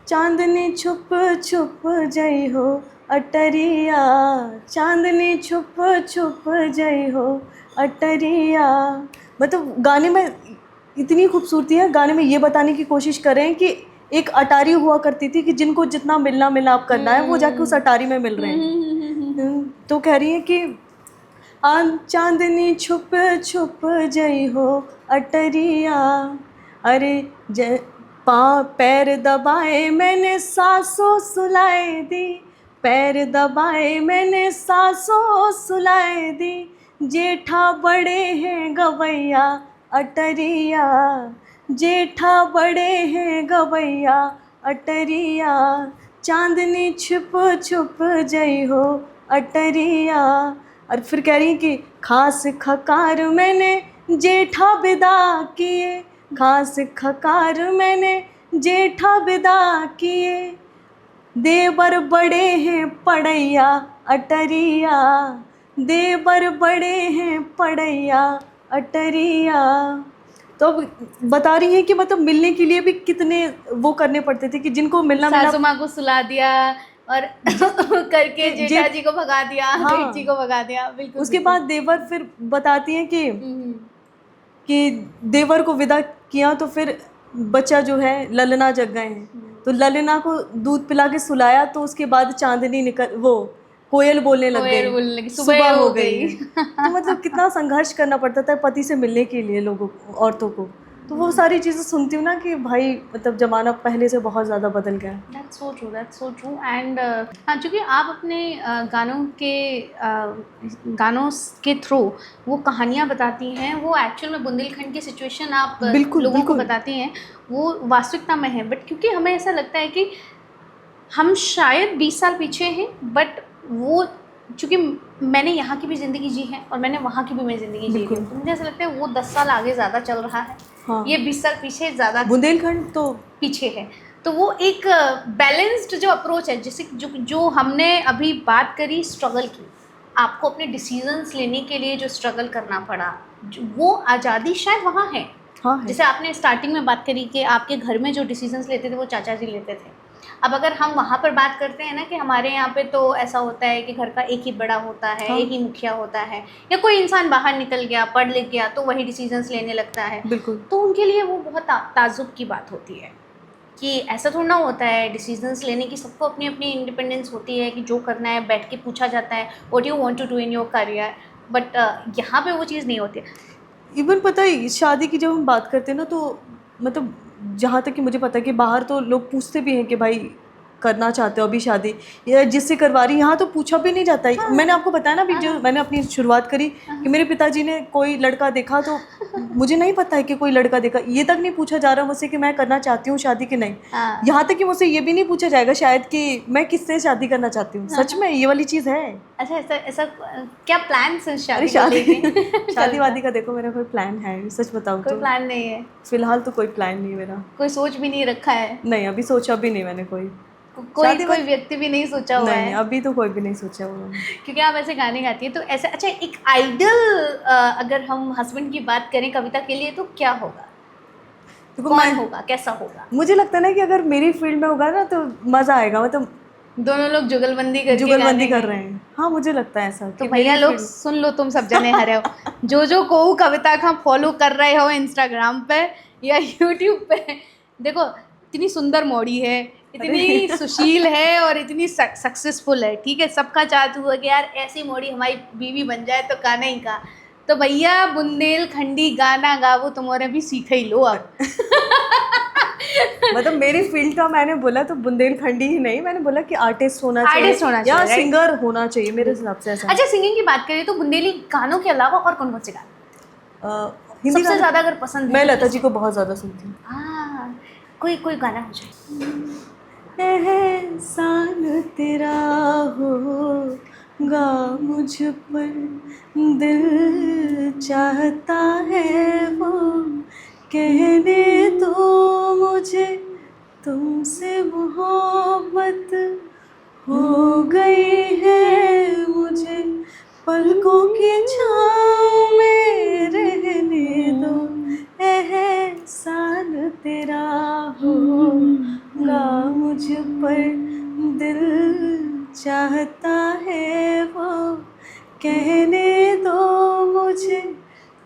चांदनी छुप छुप जई हो अटरिया, चांदनी छुप छुप जई हो अटरिया। मतलब गाने में इतनी खूबसूरती है, गाने में ये बताने की कोशिश कर रहे हैं कि एक अटारी हुआ करती थी कि जिनको जितना मिलना मिलाप करना है वो जाके उस अटारी में मिल रहे हैं। तो कह रही है कि चांदनी छुप छुप जई हो अटरिया, अरे पैर दबाए मैंने सांसों सुलाए दी, पैर दबाए मैंने सांसों सुलाए दी, जेठा बड़े हैं गवैया अटरिया, जेठा बड़े हैं गवैया अटरिया, चांदनी छुप छुप जई हो अटरिया। और फिर कह रही कि खास खकार मैंने जेठा विदा किए, खास खकार मैंने जेठा विदा किए, देवर बड़े हैं पड़ैया अटरिया, देवर बड़े हैं पड़ैया अटरिया। तो अब बता रही है कि मतलब मिलने के लिए भी कितने वो करने पड़ते थे कि जिनको मिलना सासू माँ को सुला दिया और करके जेठा जी को भगा दिया, हाँ, जेठ जी को भगा दिया। बिल्कुल। उसके बाद देवर फिर बताती हैं कि देवर को विदा किया तो फिर बच्चा जो है ललना जग गए हैं, तो ललना को दूध पिला के सुलाया, तो उसके बाद चांदनी निकल वो कोयल बोलने लग गई, सुबह हो गई। तो मतलब कितना संघर्ष करना पड़ता था पति से मिलने के लिए लोगों को, औरतों को। तो वो सारी चीज़ें सुनती हूँ ना कि भाई मतलब ज़माना पहले से बहुत ज़्यादा बदल गया। That's so true, that's so true. And हाँ, चूँकि आप अपने गानों के थ्रू वो कहानियाँ बताती हैं, वो एक्चुअल में बुंदेलखंड की सिचुएशन आप लोगों को बताती हैं, वो वास्तविकता में है। बट क्योंकि हमें ऐसा लगता है कि हम शायद 20 साल पीछे हैं, बट वो चूँकि मैंने यहाँ की भी ज़िंदगी जी है और मैंने वहाँ की भी मैं ज़िंदगी जी रही हूँ, तो मुझे ऐसा लगता है वो 10 साल आगे ज़्यादा चल रहा है। हाँ। ये 20 साल पीछे ज़्यादा बुंदेलखंड तो पीछे है। तो वो एक बैलेंस्ड जो अप्रोच है, जिसे जो हमने अभी बात करी स्ट्रगल की, आपको अपने डिसीजंस लेने के लिए जो स्ट्रगल करना पड़ा, वो आज़ादी शायद वहाँ है। हाँ है। जैसे आपने स्टार्टिंग में बात करी कि आपके घर में जो डिसीजंस लेते थे वो चाचा जी लेते थे। अब अगर हम वहाँ पर बात करते हैं ना कि हमारे यहाँ पे तो ऐसा होता है कि घर का एक ही बड़ा होता है, हाँ। एक ही मुखिया होता है, या कोई इंसान बाहर निकल गया, पढ़ लिख गया तो वही डिसीजंस लेने लगता है। बिल्कुल। तो उनके लिए वो बहुत ताज्जुब की बात होती है कि ऐसा थोड़ा ना होता है। डिसीजंस लेने की सबको अपनी अपनी इंडिपेंडेंस होती है कि जो करना है बैठ के पूछा जाता है, what you want to do in your career. But यहाँ पे वो चीज़ नहीं होती है। इवन पता है शादी की जब हम बात करते हैं ना, तो मतलब जहाँ तक कि मुझे पता है कि बाहर तो लोग पूछते भी हैं कि भाई करना चाहते हो अभी शादी, या जिससे करवा रही, यहाँ तो पूछा भी नहीं जाता है। हाँ। मैंने आपको बताया ना अभी जो हाँ। मैंने अपनी शुरुआत करी कि मेरे पिताजी ने कोई लड़का देखा, तो मुझे नहीं पता है कि कोई लड़का देखा, ये तक नहीं पूछा जा रहा मुझसे कि मैं करना चाहती हूँ शादी कि नहीं। हाँ। यहाँ तक कि मुझसे ये भी नहीं पूछा जाएगा शायद कि मैं किससे शादी करना चाहती हूँ। सच में ये वाली चीज़ है। अच्छा, ऐसा ऐसा क्या प्लान है अरे शादी को शादी लेके? शादी वादी का देखो मेरा कोई प्लान है, सच बताऊँ कोई तो प्लान नहीं है? फिलहाल तो कोई प्लान नहीं है मेरा। कोई सोच भी नहीं रखा है? नहीं अभी सोचा भी नहीं मैंने कोई कोई शादी कोई वादी- व्यक्ति भी नहीं सोचा हुआ नहीं है? अभी तो कोई भी नहीं सोचा हुआ मैंने। क्योंकि आप ऐसे गाने गाती है तो ऐसे। अच्छा, एक आइडल अगर हम हस्बैंड की बात करें कविता के लिए तो क्या होगा? देखो कौन मैं होगा, कैसा होगा? मुझे लगता है ना कि अगर मेरी फील्ड में होगा ना तो मज़ा आएगा, मतलब दोनों लोग जुगलबंदी करके जुगलबंदी गाने कर गाएंगे। रहे हैं। हाँ मुझे लगता है ऐसा तो कि भैया मेरी लोग फील्ड सुन लो, तुम सब जने हरे हो जो को कविता का फॉलो कर रहे हो इंस्टाग्राम पे या यूट्यूब पे, देखो इतनी सुंदर मॉडी है, इतनी सुशील है और इतनी सक्सेसफुल है। ठीक है, सबका चाहता हुआ कि यार ऐसी मॉडी हमारी बीवी बन जाए तो का नहीं का। तो भैया बुंदेलखंडी गाना गावो तुम्हारे भी सीख ही लो अब। मतलब मेरी फील्ड का मैंने बोला तो बुंदेलखंडी ही नहीं, मैंने बोला कि आर्टिस्ट होना चाहिए, आर्टिस्ट होना या चाहिए, right? सिंगर होना चाहिए मेरे हिसाब से ऐसा। अच्छा, सिंगिंग की बात करें तो बुंदेली गानों के अलावा और कौन कौन से गाने हिंदी सबसे गाने ज़्यादा अगर पसंद है? मैं लता जी को बहुत ज़्यादा सुनती हूँ। हाँ, कोई कोई गाना हो जाए। एहसान तेरा होगा मुझ पर, दिल चाहता है वो कहने दो मुझे, तुमसे मोहब्बत हो गई है मुझे, पलकों की छाँव में रहने दो, एहसान तेरा होगा मुझ पर, दिल चाहता है वो कहने दो मुझे,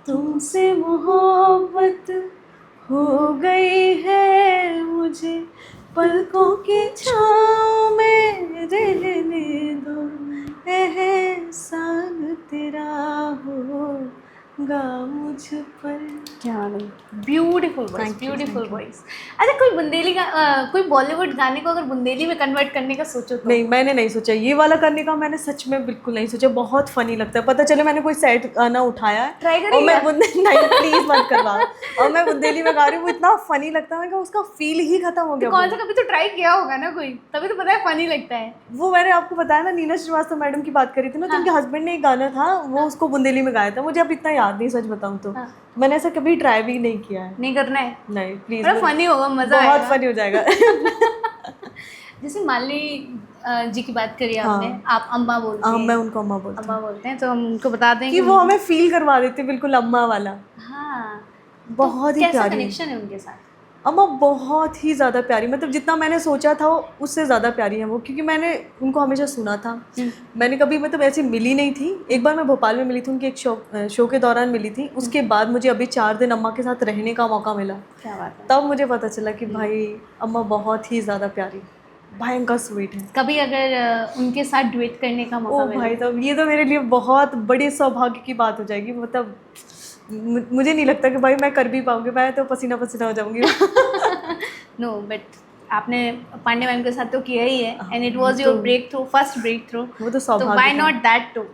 तुमसे मोहब्बत हो गई है मुझे, पलकों की छाँव में रहने दो, एहसान तेरा होगा मुझ पर। क्या beautiful voice, Thank you, beautiful thank you. Voice. अच्छा, कोई बुंदेली कोई बॉलीवुड गाने को अगर बुंदेली में कन्वर्ट करने का सोचो तो? नहीं मैंने नहीं सोचा ये वाला करने का, मैंने सच में बिल्कुल नहीं सोचा। बहुत फनी लगता है, पता चले मैंने कोई सैड गाना उठाया है Try और करिएगा। मैं नहीं प्लीज मत करवा, और मैं बुंदेली में गा रही हूँ, वो इतना फनी लगता है कि उसका फील ही खत्म हो तो गया। कौन सा कभी तो ट्राई किया होगा ना कोई, तभी तो पता है फनी लगता है। वो मैंने आपको बताया ना, नीना श्रीवास्तव मैडम की बात करी थी ना, तो उनके हस्बैंड ने एक गाना था वो उसको बुंदेली में गाया था, मुझे अब इतना याद नहीं सच बताऊँ तो। हाँ। मैंने ऐसा कभी ट्राई भी नहीं किया है। नहीं करना है? नहीं प्लीज, बड़ा फनी होगा, मजा बहुत आएगा। फनी हो जाएगा। जैसे मालिनी जी की बात करी हाँ। आपने, आप अम्मा बोलते हाँ हैं। मैं उनको अम्मा बोलती अम्मा हूँ बोलते हैं तो हम उनको बता दें कि वो हमें फील करवा देते बिल्कुल अम्मा वाला। हाँ, बहुत ही कैसा प्यारी कनेक्शन है उनके साथ? अम्मा बहुत ही ज़्यादा प्यारी, मतलब जितना मैंने सोचा था उससे ज़्यादा प्यारी है वो, क्योंकि मैंने उनको हमेशा सुना था। मैंने कभी मतलब ऐसे मिली नहीं थी। एक बार मैं भोपाल में मिली थी, उनके एक शो के दौरान मिली थी। उसके बाद मुझे अभी 4 दिन अम्मा के साथ रहने का मौका मिला। क्या बात है। तब मुझे पता चला कि भाई अम्मा बहुत ही ज़्यादा प्यारी, भयंकर स्वीट है। कभी अगर उनके साथ डुएट करने का मौका ओ मिला? भाई तब ये तो मेरे लिए बहुत बड़े सौभाग्य की बात हो जाएगी। मतलब मुझे नहीं लगता कि भाई मैं कर भी पाऊंगी, मैं तो पसीना पसीना हो जाऊंगी। नो, बट आपने पांडे मैम के साथ तो किया ही है, एंड इट वो वाज योर तो- breakthrough, first breakthrough. वो तो तो सौभाग्य व्हाई था। Not that too?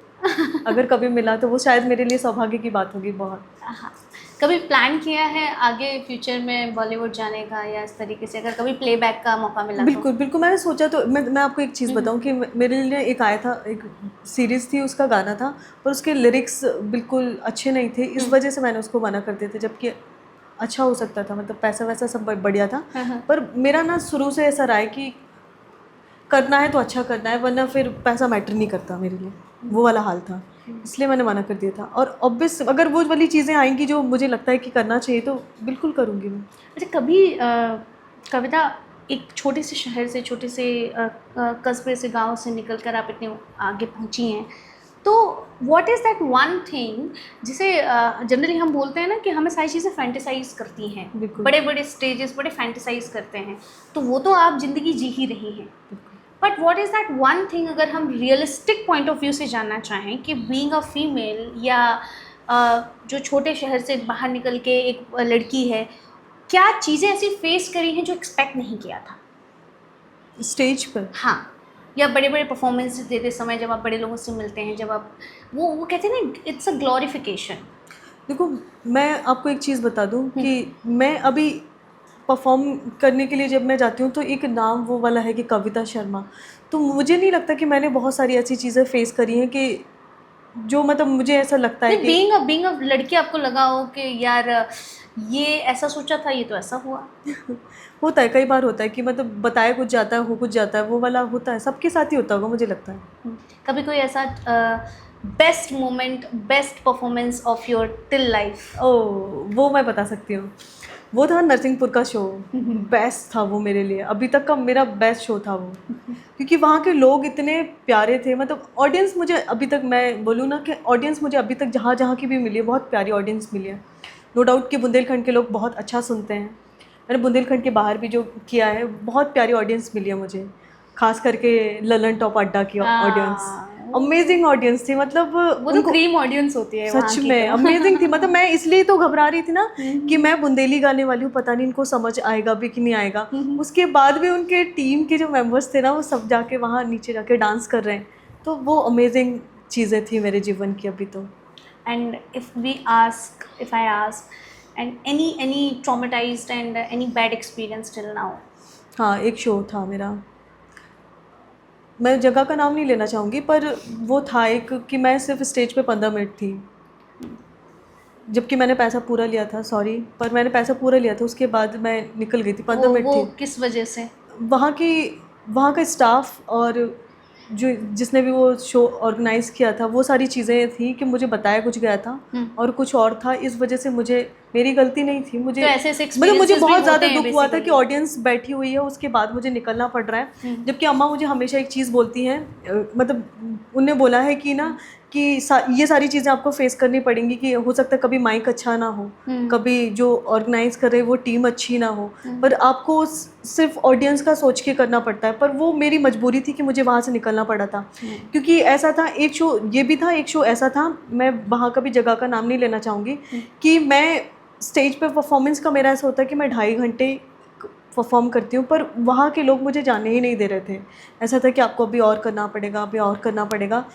अगर कभी मिला तो वो शायद मेरे लिए सौभाग्य की बात होगी बहुत। हाँ। कभी प्लान किया है आगे फ्यूचर में बॉलीवुड जाने का, या इस तरीके से अगर कभी प्लेबैक का मौका मिला तो? बिल्कुल बिल्कुल, मैंने सोचा तो मैं आपको एक चीज़ बताऊं कि मेरे लिए एक आया था, एक सीरीज़ थी, उसका गाना था पर उसके लिरिक्स बिल्कुल अच्छे नहीं थे, इस वजह से मैंने उसको मना कर दिया था। जबकि अच्छा हो सकता था, मतलब पैसा वैसा सब बढ़िया था। पर मेरा ना शुरू से ऐसा रहा है कि करना है तो अच्छा करना है, वरना फिर पैसा मैटर नहीं करता मेरे लिए, वो वाला हाल था। इसलिए मैंने मना कर दिया था। और ऑब्वियस अगर वो वाली चीज़ें आएंगी जो मुझे लगता है कि करना चाहिए तो बिल्कुल करूँगी मैं। अच्छा, कभी कविता एक छोटे से शहर से, छोटे से कस्बे से, गांव से निकल कर आप इतने आगे पहुंची हैं, तो what is that one thing जिसे जनरली हम बोलते हैं ना कि हमें सारी चीज़ें फैंटेसाइज करती हैं, बिल्कुल। बड़े बड़े स्टेजेस बड़े फैंटेसाइज करते हैं, तो वो तो आप ज़िंदगी जी ही रही हैं, but what is that one thing अगर हम रियलिस्टिक पॉइंट ऑफ व्यू से जानना चाहें कि बीइंग अ फीमेल या जो छोटे शहर से बाहर निकल के एक लड़की है, क्या चीज़ें ऐसी फेस करी हैं जो एक्सपेक्ट नहीं किया था? स्टेज पर हाँ, या बड़े बड़े परफॉर्मेंस देते समय जब आप बड़े लोगों से मिलते हैं, जब आप वो कहते हैं ना, इट्स अ ग्लोरिफिकेशन। देखो, मैं आपको एक चीज़ बता दूं कि मैं अभी परफॉर्म करने के लिए जब मैं जाती हूँ तो एक नाम वो वाला है कि कविता शर्मा। तो मुझे नहीं लगता कि मैंने बहुत सारी ऐसी चीज़ें फेस करी हैं कि जो मतलब मुझे ऐसा लगता है कि बीइंग अ लड़की आपको लगा हो कि यार ये ऐसा सोचा था, ये तो ऐसा हुआ। होता है, कई बार होता है कि मतलब बताया कुछ जाता है, हो कुछ जाता है, वो वाला होता है, सबके साथ ही होता होगा मुझे लगता है। कभी कोई ऐसा best moment, best performance of your till life? ओ, वो मैं बता सकती हूँ। वो था नरसिंहपुर का शो, बेस्ट था वो मेरे लिए, अभी तक का मेरा बेस्ट शो था वो, क्योंकि वहाँ के लोग इतने प्यारे थे। मतलब ऑडियंस मुझे अभी तक, मैं बोलूँ ना कि ऑडियंस मुझे अभी तक जहाँ जहाँ की भी मिली है, बहुत प्यारी ऑडियंस मिली है। नो डाउट कि बुंदेलखंड के लोग बहुत अच्छा सुनते हैं। मैंने बुंदेलखंड के बाहर भी जो किया है, बहुत प्यारी ऑडियंस मिली है मुझे, खास करके ललन टॉप अड्डा की ऑडियंस, अमेजिंग ऑडियंस थी। मतलब वो तो क्रीम ऑडियंस होती है वहाँ सच की में तो। अमेजिंग थी। मतलब मैं इसलिए तो घबरा रही थी ना कि मैं बुंदेली गाने वाली हूँ, पता नहीं इनको समझ आएगा भी कि नहीं आएगा। उसके बाद भी उनके टीम के जो मेंबर्स थे ना, वो सब जाके वहाँ नीचे जाके डांस कर रहे हैं, तो वो अमेजिंग चीज़ें थी मेरे जीवन की अभी तो। And if I ask and any traumatised and any bad experience till now? हाँ, एक शो था मेरा, मैं जगह का नाम नहीं लेना चाहूँगी, पर वो था एक कि मैं सिर्फ स्टेज पे 15 मिनट थी, जबकि मैंने पैसा पूरा लिया था। सॉरी, पर मैंने पैसा पूरा लिया था, उसके बाद मैं निकल गई थी। 15 मिनट वो थी। किस वजह से? वहाँ का स्टाफ और जो जिसने भी वो शो ऑर्गेनाइज़ किया था, वो सारी चीज़ें थी कि मुझे बताया कुछ गया था और कुछ और था। इस वजह से मुझे, मेरी गलती नहीं थी, मुझे तो ऐसे मतलब मुझे experiences भी बहुत ज़्यादा होते हैं दुख हुआ था कि basically। ऑडियंस बैठी हुई है, उसके बाद मुझे निकलना पड़ रहा है। जबकि अम्मा मुझे हमेशा एक चीज़ बोलती हैं, मतलब उनने बोला है कि ना कि ये सारी चीज़ें आपको फेस करनी पड़ेंगी, कि हो सकता है कभी माइक अच्छा ना हो, कभी जो ऑर्गेनाइज कर रहे वो टीम अच्छी ना हो, पर आपको सिर्फ ऑडियंस का सोच के करना पड़ता है। पर वो मेरी मजबूरी थी कि मुझे वहाँ से निकलना पड़ा था, क्योंकि ऐसा था, एक शो ये भी था, एक शो ऐसा था, मैं वहाँ का भी जगह का नाम नहीं लेना चाहूँगी, कि मैं स्टेज पे परफॉर्मेंस का मेरा ऐसा होता है कि मैं 2.5 घंटे परफॉर्म करती हूँ, पर वहाँ के लोग मुझे जाने ही नहीं दे रहे थे। ऐसा था कि आपको अभी और करना पड़ेगा, अभी और करना पड़ेगा।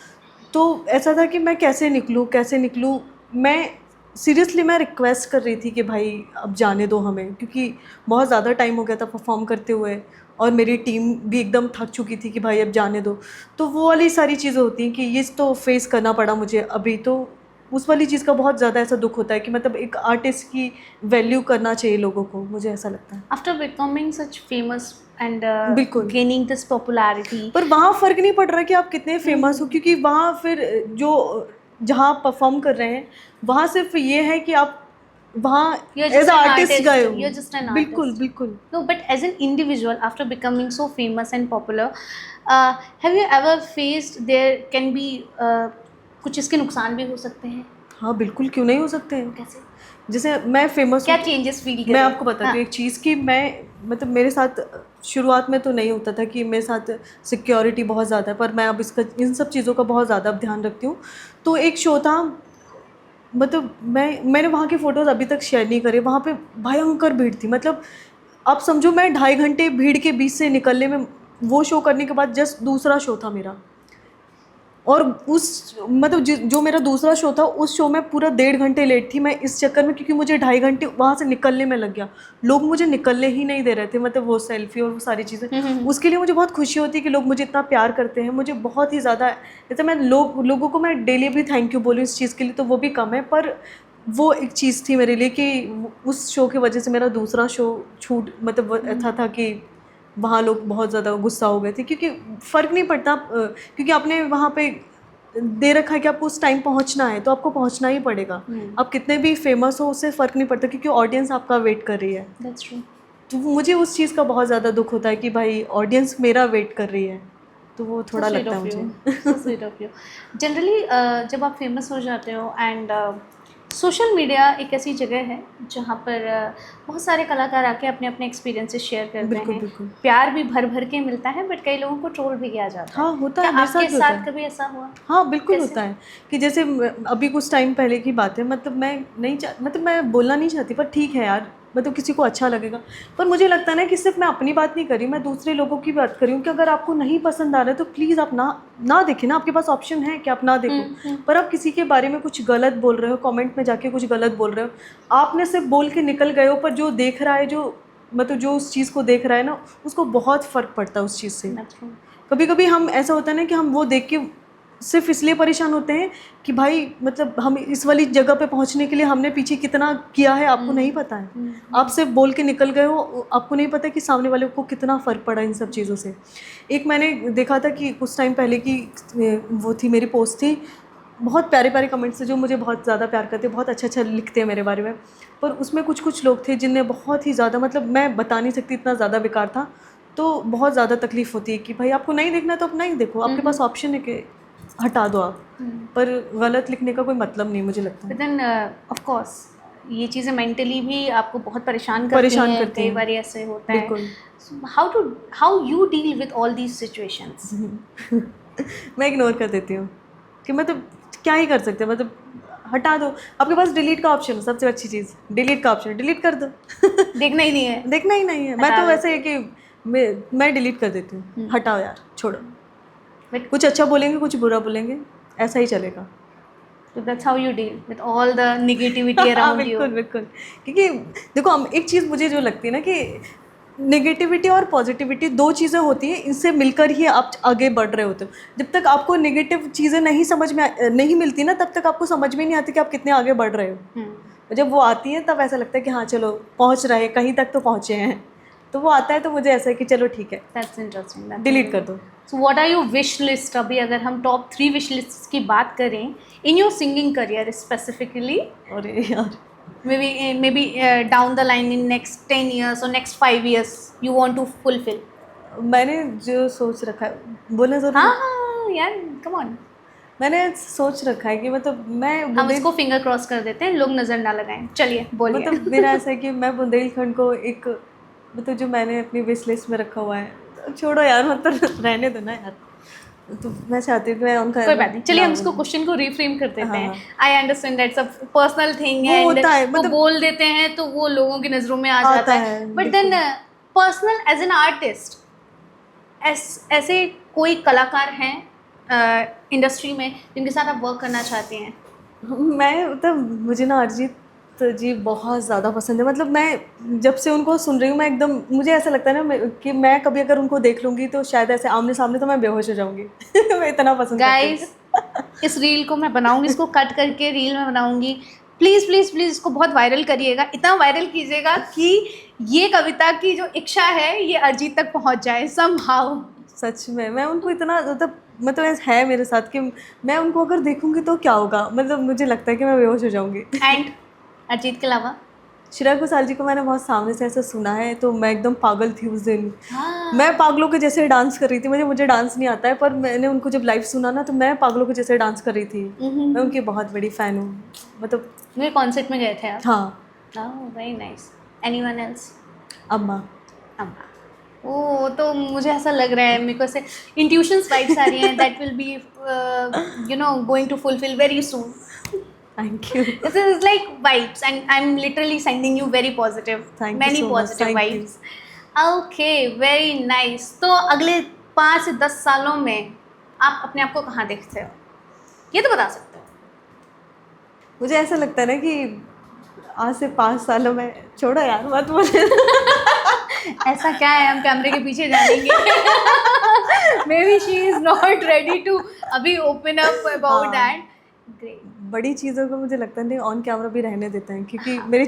तो ऐसा था कि मैं कैसे निकलूँ। मैं सीरियसली मैं रिक्वेस्ट कर रही थी कि भाई अब जाने दो हमें, क्योंकि बहुत ज़्यादा टाइम हो गया था परफॉर्म करते हुए, और मेरी टीम भी एकदम थक चुकी थी कि भाई अब जाने दो। तो वो वाली सारी चीज़ें होती हैं कि ये तो फेस करना पड़ा मुझे अभी। तो उस वाली चीज़ का बहुत ज़्यादा ऐसा दुख होता है कि मतलब एक आर्टिस्ट की वैल्यू करना चाहिए लोगों को, मुझे ऐसा लगता है। After becoming such famous and बिल्कुल। गेनिंग दिस पॉपुलैरिटी, पर वहाँ फ़र्क नहीं पड़ रहा कि आप कितने फेमस हो, क्योंकि वहाँ फिर जो जहाँ आप परफॉर्म कर रहे हैं, वहाँ सिर्फ ये है कि आप वहाँ एज आर्टिस्ट गए हो। you're just an बिल्कुल artist. बिल्कुल। No, but as an individual, after becoming so famous and popular, have you ever faced there can be कुछ इसके नुकसान भी हो सकते हैं? हाँ बिल्कुल, क्यों नहीं हो सकते हैं। कैसे? जैसे मैं फेमस क्या हूँ, चेंजेस फील मैं करें? आपको बताती हूँ एक चीज़ कि मैं मतलब मेरे साथ शुरुआत में तो नहीं होता था कि मेरे साथ सिक्योरिटी बहुत ज़्यादा है, पर मैं अब इन सब चीज़ों का बहुत ज़्यादा ध्यान रखती हूँ। तो एक शो था, मतलब मैंने वहाँ की फ़ोटोज़ अभी तक शेयर नहीं करे। वहाँ पे भयंकर भीड़ थी, मतलब आप समझो मैं 2.5 घंटे भीड़ के बीच से निकलने में, वो शो करने के बाद जस्ट दूसरा शो था मेरा, और उस मतलब जो मेरा दूसरा शो था, उस शो में पूरा 1.5 घंटे लेट थी मैं इस चक्कर में, क्योंकि मुझे 2.5 घंटे वहाँ से निकलने में लग गया। लोग मुझे निकलने ही नहीं दे रहे थे, मतलब वो सेल्फी और वो सारी चीज़ें। उसके लिए मुझे बहुत खुशी होती है कि लोग मुझे इतना प्यार करते हैं, मुझे बहुत ही ज़्यादा। जैसे मैं लोगों को मैं डेली भी थैंक यू बोलूँ इस चीज़ के लिए तो वो भी कम है, पर वो एक चीज़ थी मेरे लिए कि उस शो की वजह से मेरा दूसरा शो छूट, मतलब ऐसा था कि वहाँ लोग बहुत ज़्यादा गुस्सा हो गए थे, क्योंकि फ़र्क नहीं पड़ता, क्योंकि आपने वहाँ पे दे रखा है कि आपको उस टाइम पहुँचना है, तो आपको पहुँचना ही पड़ेगा। आप कितने भी फेमस हो, उससे फ़र्क नहीं पड़ता, क्योंकि ऑडियंस आपका वेट कर रही है। That's true. तो मुझे उस चीज़ का बहुत ज़्यादा दुख होता है कि भाई ऑडियंस मेरा वेट कर रही है, तो वो थोड़ा लगता है मुझे। So sweet of you. Generally जब आप फेमस हो जाते हो एंड सोशल मीडिया एक ऐसी जगह है जहाँ पर बहुत सारे कलाकार आके अपने अपने एक्सपीरियंसेस शेयर करते बिल्कुल हैं। बिल्कुल। प्यार भी भर भर के मिलता है, बट कई लोगों को ट्रोल भी किया जाता है। हाँ होता क्या है, मेरे साथ आपके भी होता साथ है। कभी ऐसा हुआ? हाँ बिल्कुल कैसे? होता है कि जैसे अभी कुछ टाइम पहले की बात है, मतलब मैं नहीं मतलब मैं बोलना नहीं चाहती, पर ठीक है यार, मतलब किसी को अच्छा लगेगा। पर मुझे लगता है ना कि सिर्फ मैं अपनी बात नहीं कर रही, मैं दूसरे लोगों की बात कर रही हूँ कि अगर आपको नहीं पसंद आ रहा है तो प्लीज़ आप ना देखें ना, आपके पास ऑप्शन है कि आप ना देखो। पर आप किसी के बारे में कुछ गलत बोल रहे हो, कमेंट में जाके कुछ गलत बोल रहे हो, आपने सिर्फ बोल के निकल गए हो, पर जो देख रहा है, जो मतलब जो उस चीज़ को देख रहा है ना, उसको बहुत फ़र्क पड़ता है उस चीज़ से। कभी कभी हम ऐसा होता है ना कि हम वो देख के सिर्फ इसलिए परेशान होते हैं कि भाई मतलब हम इस वाली जगह पे पहुंचने के लिए हमने पीछे कितना किया है, आपको नहीं पता है। आप सिर्फ बोल के निकल गए हो, आपको नहीं पता कि सामने वाले को कितना फ़र्क पड़ा इन सब चीज़ों से। एक मैंने देखा था कि कुछ टाइम पहले की वो थी, मेरी पोस्ट थी, बहुत प्यारे प्यारे कमेंट्स थे जो मुझे बहुत ज़्यादा प्यार करते, बहुत अच्छा अच्छा लिखते हैं मेरे बारे में। पर उसमें कुछ कुछ लोग थे जिनने बहुत ही ज़्यादा, मतलब मैं बता नहीं सकती, इतना ज़्यादा बेकार था। तो बहुत ज़्यादा तकलीफ़ होती है कि भाई आपको नहीं देखना तो आप नहीं देखो, आपके पास ऑप्शन है कि हटा दो आप, पर गलत लिखने का कोई मतलब नहीं मुझे लगता है। बट देन ऑफ कोर्स ये चीज़ें मेंटली भी आपको बहुत परेशान करती हैं। कई बार ऐसे होता है। बिल्कुल। How you deal with all these situations? मैं इग्नोर कर देती हूँ कि मतलब क्या ही कर सकते हैं, मतलब हटा दो। आपके पास डिलीट का ऑप्शन है, सबसे अच्छी चीज़ डिलीट का ऑप्शन है, डिलीट कर दो। देखना ही नहीं है। देखना ही नहीं है। मैं तो वैसे है कि मैं डिलीट कर देती हूँ, हटाओ यार, छोड़ो। But कुछ अच्छा बोलेंगे, कुछ बुरा बोलेंगे, ऐसा ही चलेगा। so that's how you deal with all the negativity around you. बिल्कुल बिल्कुल। क्योंकि देखो, हम एक चीज़ मुझे जो लगती है ना कि नेगेटिविटी और पॉजिटिविटी दो चीज़ें होती हैं, इनसे मिलकर ही आप आगे बढ़ रहे होते हो। जब तक आपको नेगेटिव चीज़ें नहीं समझ में नहीं मिलती ना, तब तक आपको समझ में नहीं आती कि आप कितने आगे बढ़ रहे हो। जब वो आती है तब ऐसा लगता है कि हाँ चलो पहुँच रहे हैं, कहीं तक तो पहुँचे हैं। तो वो आता है तो मुझे ऐसा है कि चलो ठीक है, That's interesting. डिलीट कर दो। So what are your wish list? अभी अगर हम टॉप 3 विश लिस्ट की बात करें in your singing career specifically, और यार maybe down the line in next 10 years or next 5 years you want to fulfill? मैंने जो सोच रखा है, बोलना ज़रूरी है? हाँ यार, come on. मैंने सोच रखा है कि मतलब मैं हम इसको फिंगर क्रॉस कर देते हैं, लोग नज़र ना लगाएं। चलिए बोलिए। मतलब मेरा ऐसा है कि मैं बुंदेलखंड को एक, मतलब जो मैंने अपनी विश लिस्ट में रखा हुआ है, छोड़ो यार, मतलब रहने दो ना यार। तो मैं चाहती हूँ कि मैं उनका, कोई बात नहीं, चलिए हम इसको क्वेश्चन को रिफ्रेम कर देते हैं। I understand that's a personal thing वो एंड होता है, वो मतलब बोल देते हैं तो वो लोगों की नज़रों में आ जाता है। But then personal as an artist, ऐसे कोई कलाकार हैं इंडस्ट्री में जिनके साथ आप वर्क करना चाहते हैं? मैं मतलब मुझे ना अरिजीत जी बहुत ज़्यादा पसंद है। मतलब मैं जब से उनको सुन रही हूँ, मैं एकदम, मुझे ऐसा लगता है ना कि मैं कभी अगर उनको देख लूँगी तो शायद ऐसे आमने सामने तो मैं बेहोश हो जाऊँगी। मैं इतना पसंद करती हूँ। गाइस इस रील को मैं बनाऊंगी, इसको कट करके रील में बनाऊंगी। प्लीज़ प्लीज़ प्लीज़ इसको बहुत वायरल करिएगा, इतना वायरल कीजिएगा कि ये कविता की जो इच्छा है ये अरिजीत तक पहुंच जाए समहाउ। सच में मैं उनको इतना मतलब ऐसा है मेरे साथ कि मैं उनको अगर देखूंगी तो क्या होगा, मतलब मुझे लगता है कि मैं बेहोश हो जाऊंगी। एंड अरिजीत के अलावा श्रेया घोषाल जी को मैंने बहुत सामने से ऐसा सुना है, तो मैं एकदम पागल थी उस दिन। मैं पागलों के जैसे डांस कर रही थी। मुझे डांस नहीं आता है, पर मैंने उनको जब लाइव सुना ना तो मैं पागलों के जैसे डांस कर रही थी। मैं उनकी बहुत बड़ी फ़ैन हूँ। मतलब मेरे कॉन्सर्ट में गए थे आप? हाँ। Very nice. Anyone else? अम्मा। अम्मा, ओ तो मुझे ऐसा लग रहा है, मेरे को ऐसे इंट्यूशंस वाइब्स आ रही हैं that will be you know going to fulfil very soon. Thank you. This is like vibes and I'm literally sending you very positive, Thank you many so much. positive Thank vibes. Okay, very nice. तो अगले 5 से 10 सालों में आप अपने आप को कहाँ देखते हो? ये तो बता सकते हो। मुझे ऐसा लगता है ना कि आज से 5 सालों में, छोड़ो यार मत बोले। ऐसा क्या है, हम कैमरे के पीछे जानेंगे। Maybe she is not ready to अभी open up about that. Great. बड़ी चीज़ों को मुझे लगता नहीं ऑन कैमरा भी रहने देते हैं, क्योंकि मेरे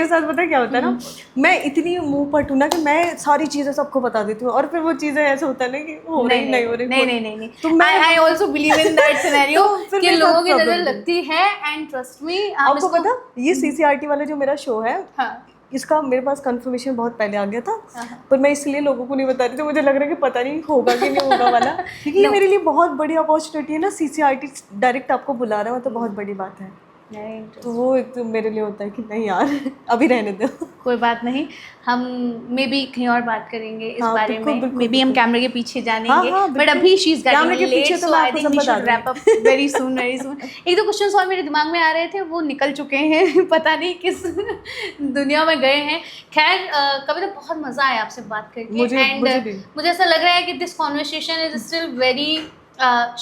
साथ पता है क्या होता है ना, मैं इतनी मुंह पट हूँ ना कि मैं सारी चीज़ें सबको बता देती हूँ, और फिर वो चीज़ें ऐसा होता है ना कि हो रही नहीं हो रही। नहीं तो मैं I also believe in that scenario फिर कि मेरे साथ लोगों की नजर problem लगती है, एंड ट्रस्ट मी आपको पता ये CCRT वाला जो मेरा शो है, हाँ इसका मेरे पास कंफर्मेशन बहुत पहले आ गया था, हाँ। पर मैं इसलिए लोगों को नहीं बता रही थी, मुझे लग रहा है कि पता नहीं होगा कि नहीं होगा वाला, क्योंकि ये मेरे लिए बहुत बड़ी अपॉर्चुनिटी है ना, CCRT डायरेक्ट आपको बुला रहा है, तो बहुत बड़ी बात है। तो वो एक तो मेरे लिए होता है कि नहीं यार अभी रहने दो। कोई बात नहीं, हम मे बी कहीं और बात करेंगे इस हाँ, बारे बिल्कुल, में, बिल्कुल, मे बी हम बिल्कुल। कैमरे के पीछे जानेंगे, हाँ, बट बिल्कुल। अभी शी इज कैमरे गेटिंग के पीछे लेट, तो सो मैं आई आपको थिंक सब वी बता should wrap up very soon very soon. एक दो क्वेश्चंस और मेरे दिमाग में आ रहे थे, वो निकल चुके हैं पता नहीं किस दुनिया में गए हैं। खैर कविता, बहुत मज़ा आया आपसे बात करके, मुझे भी। मुझे ऐसा लग रहा है कि this conversation is still very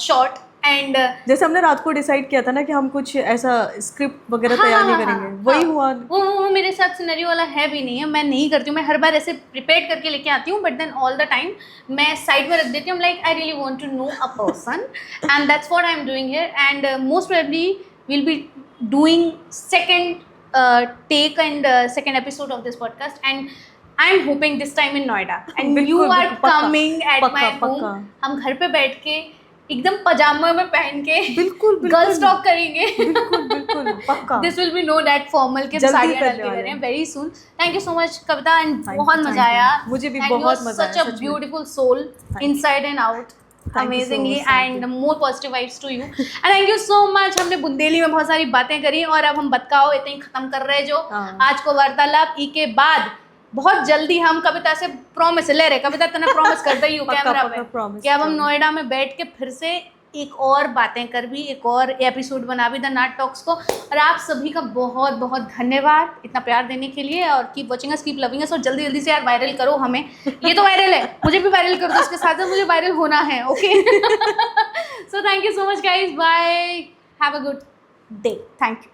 short and जैसे हमने रात को डिसाइड किया था ना कि हम कुछ ऐसा स्क्रिप्ट वगैरह तैयार नहीं करेंगे, वही हुआ। वो मेरे साथ सिनेरियो वाला है भी नहीं है, मैं नहीं करती हूँ, मैं हर बार ऐसे प्रिपेयर करके लेके आती हूँ, but then all the time मैं साइड में रख देती हूँ, like I really want to know a person, and that's what I am doing here, and most probably will be doing second take and second episode of this podcast, and I'm hoping this time in Noida, and you बिल्कुल, are बिल्कुल, पक्का, coming at पक्का, my home। पक्का। हम घर पे बैठ के एकदम पजामा में पहन के बिल्कुल, गर्ल्स टॉक करेंगे। बिल्कुल बिल्कुल पक्का। This will be know that formal के जल्दी साड़ियाँ डाल करने के वाले कर रहे हैं हैं। Very soon. Thank you so much Kavita, and Thank you, बहुत thank मजा you। आया, मुझे भी and you are बहुत मजा such आया, a सच में। beautiful soul you। inside and out, Thank you so amazingly, much, thank and you। more positive vibes to you, and thank you so much। हमने बुंदेली में बहुत सारी बातें करी, और अब हम बतकाओ इतने ही खत्म कर रहे जो हाँ। आज को वार्तालाप। ई के बाद बहुत जल्दी हम कविता से प्रॉमिस ले रहे, कविता तूने प्रॉमिस कर दी पक्का, कैमरा पक्का पे promise, कि अब हम promise। नोएडा में बैठ के फिर से एक और बातें कर भी, एक और एपिसोड बना भी द नाट टॉक्स को। और आप सभी का बहुत बहुत धन्यवाद इतना प्यार देने के लिए, और keep watching us, keep loving अस, और जल्दी जल्दी से यार वायरल करो हमें। ये तो वायरल है, मुझे भी वायरल कर दो, उसके साथ साथ मुझे वायरल होना है, okay. So thank you so much guys, bye, have a good day, thank you.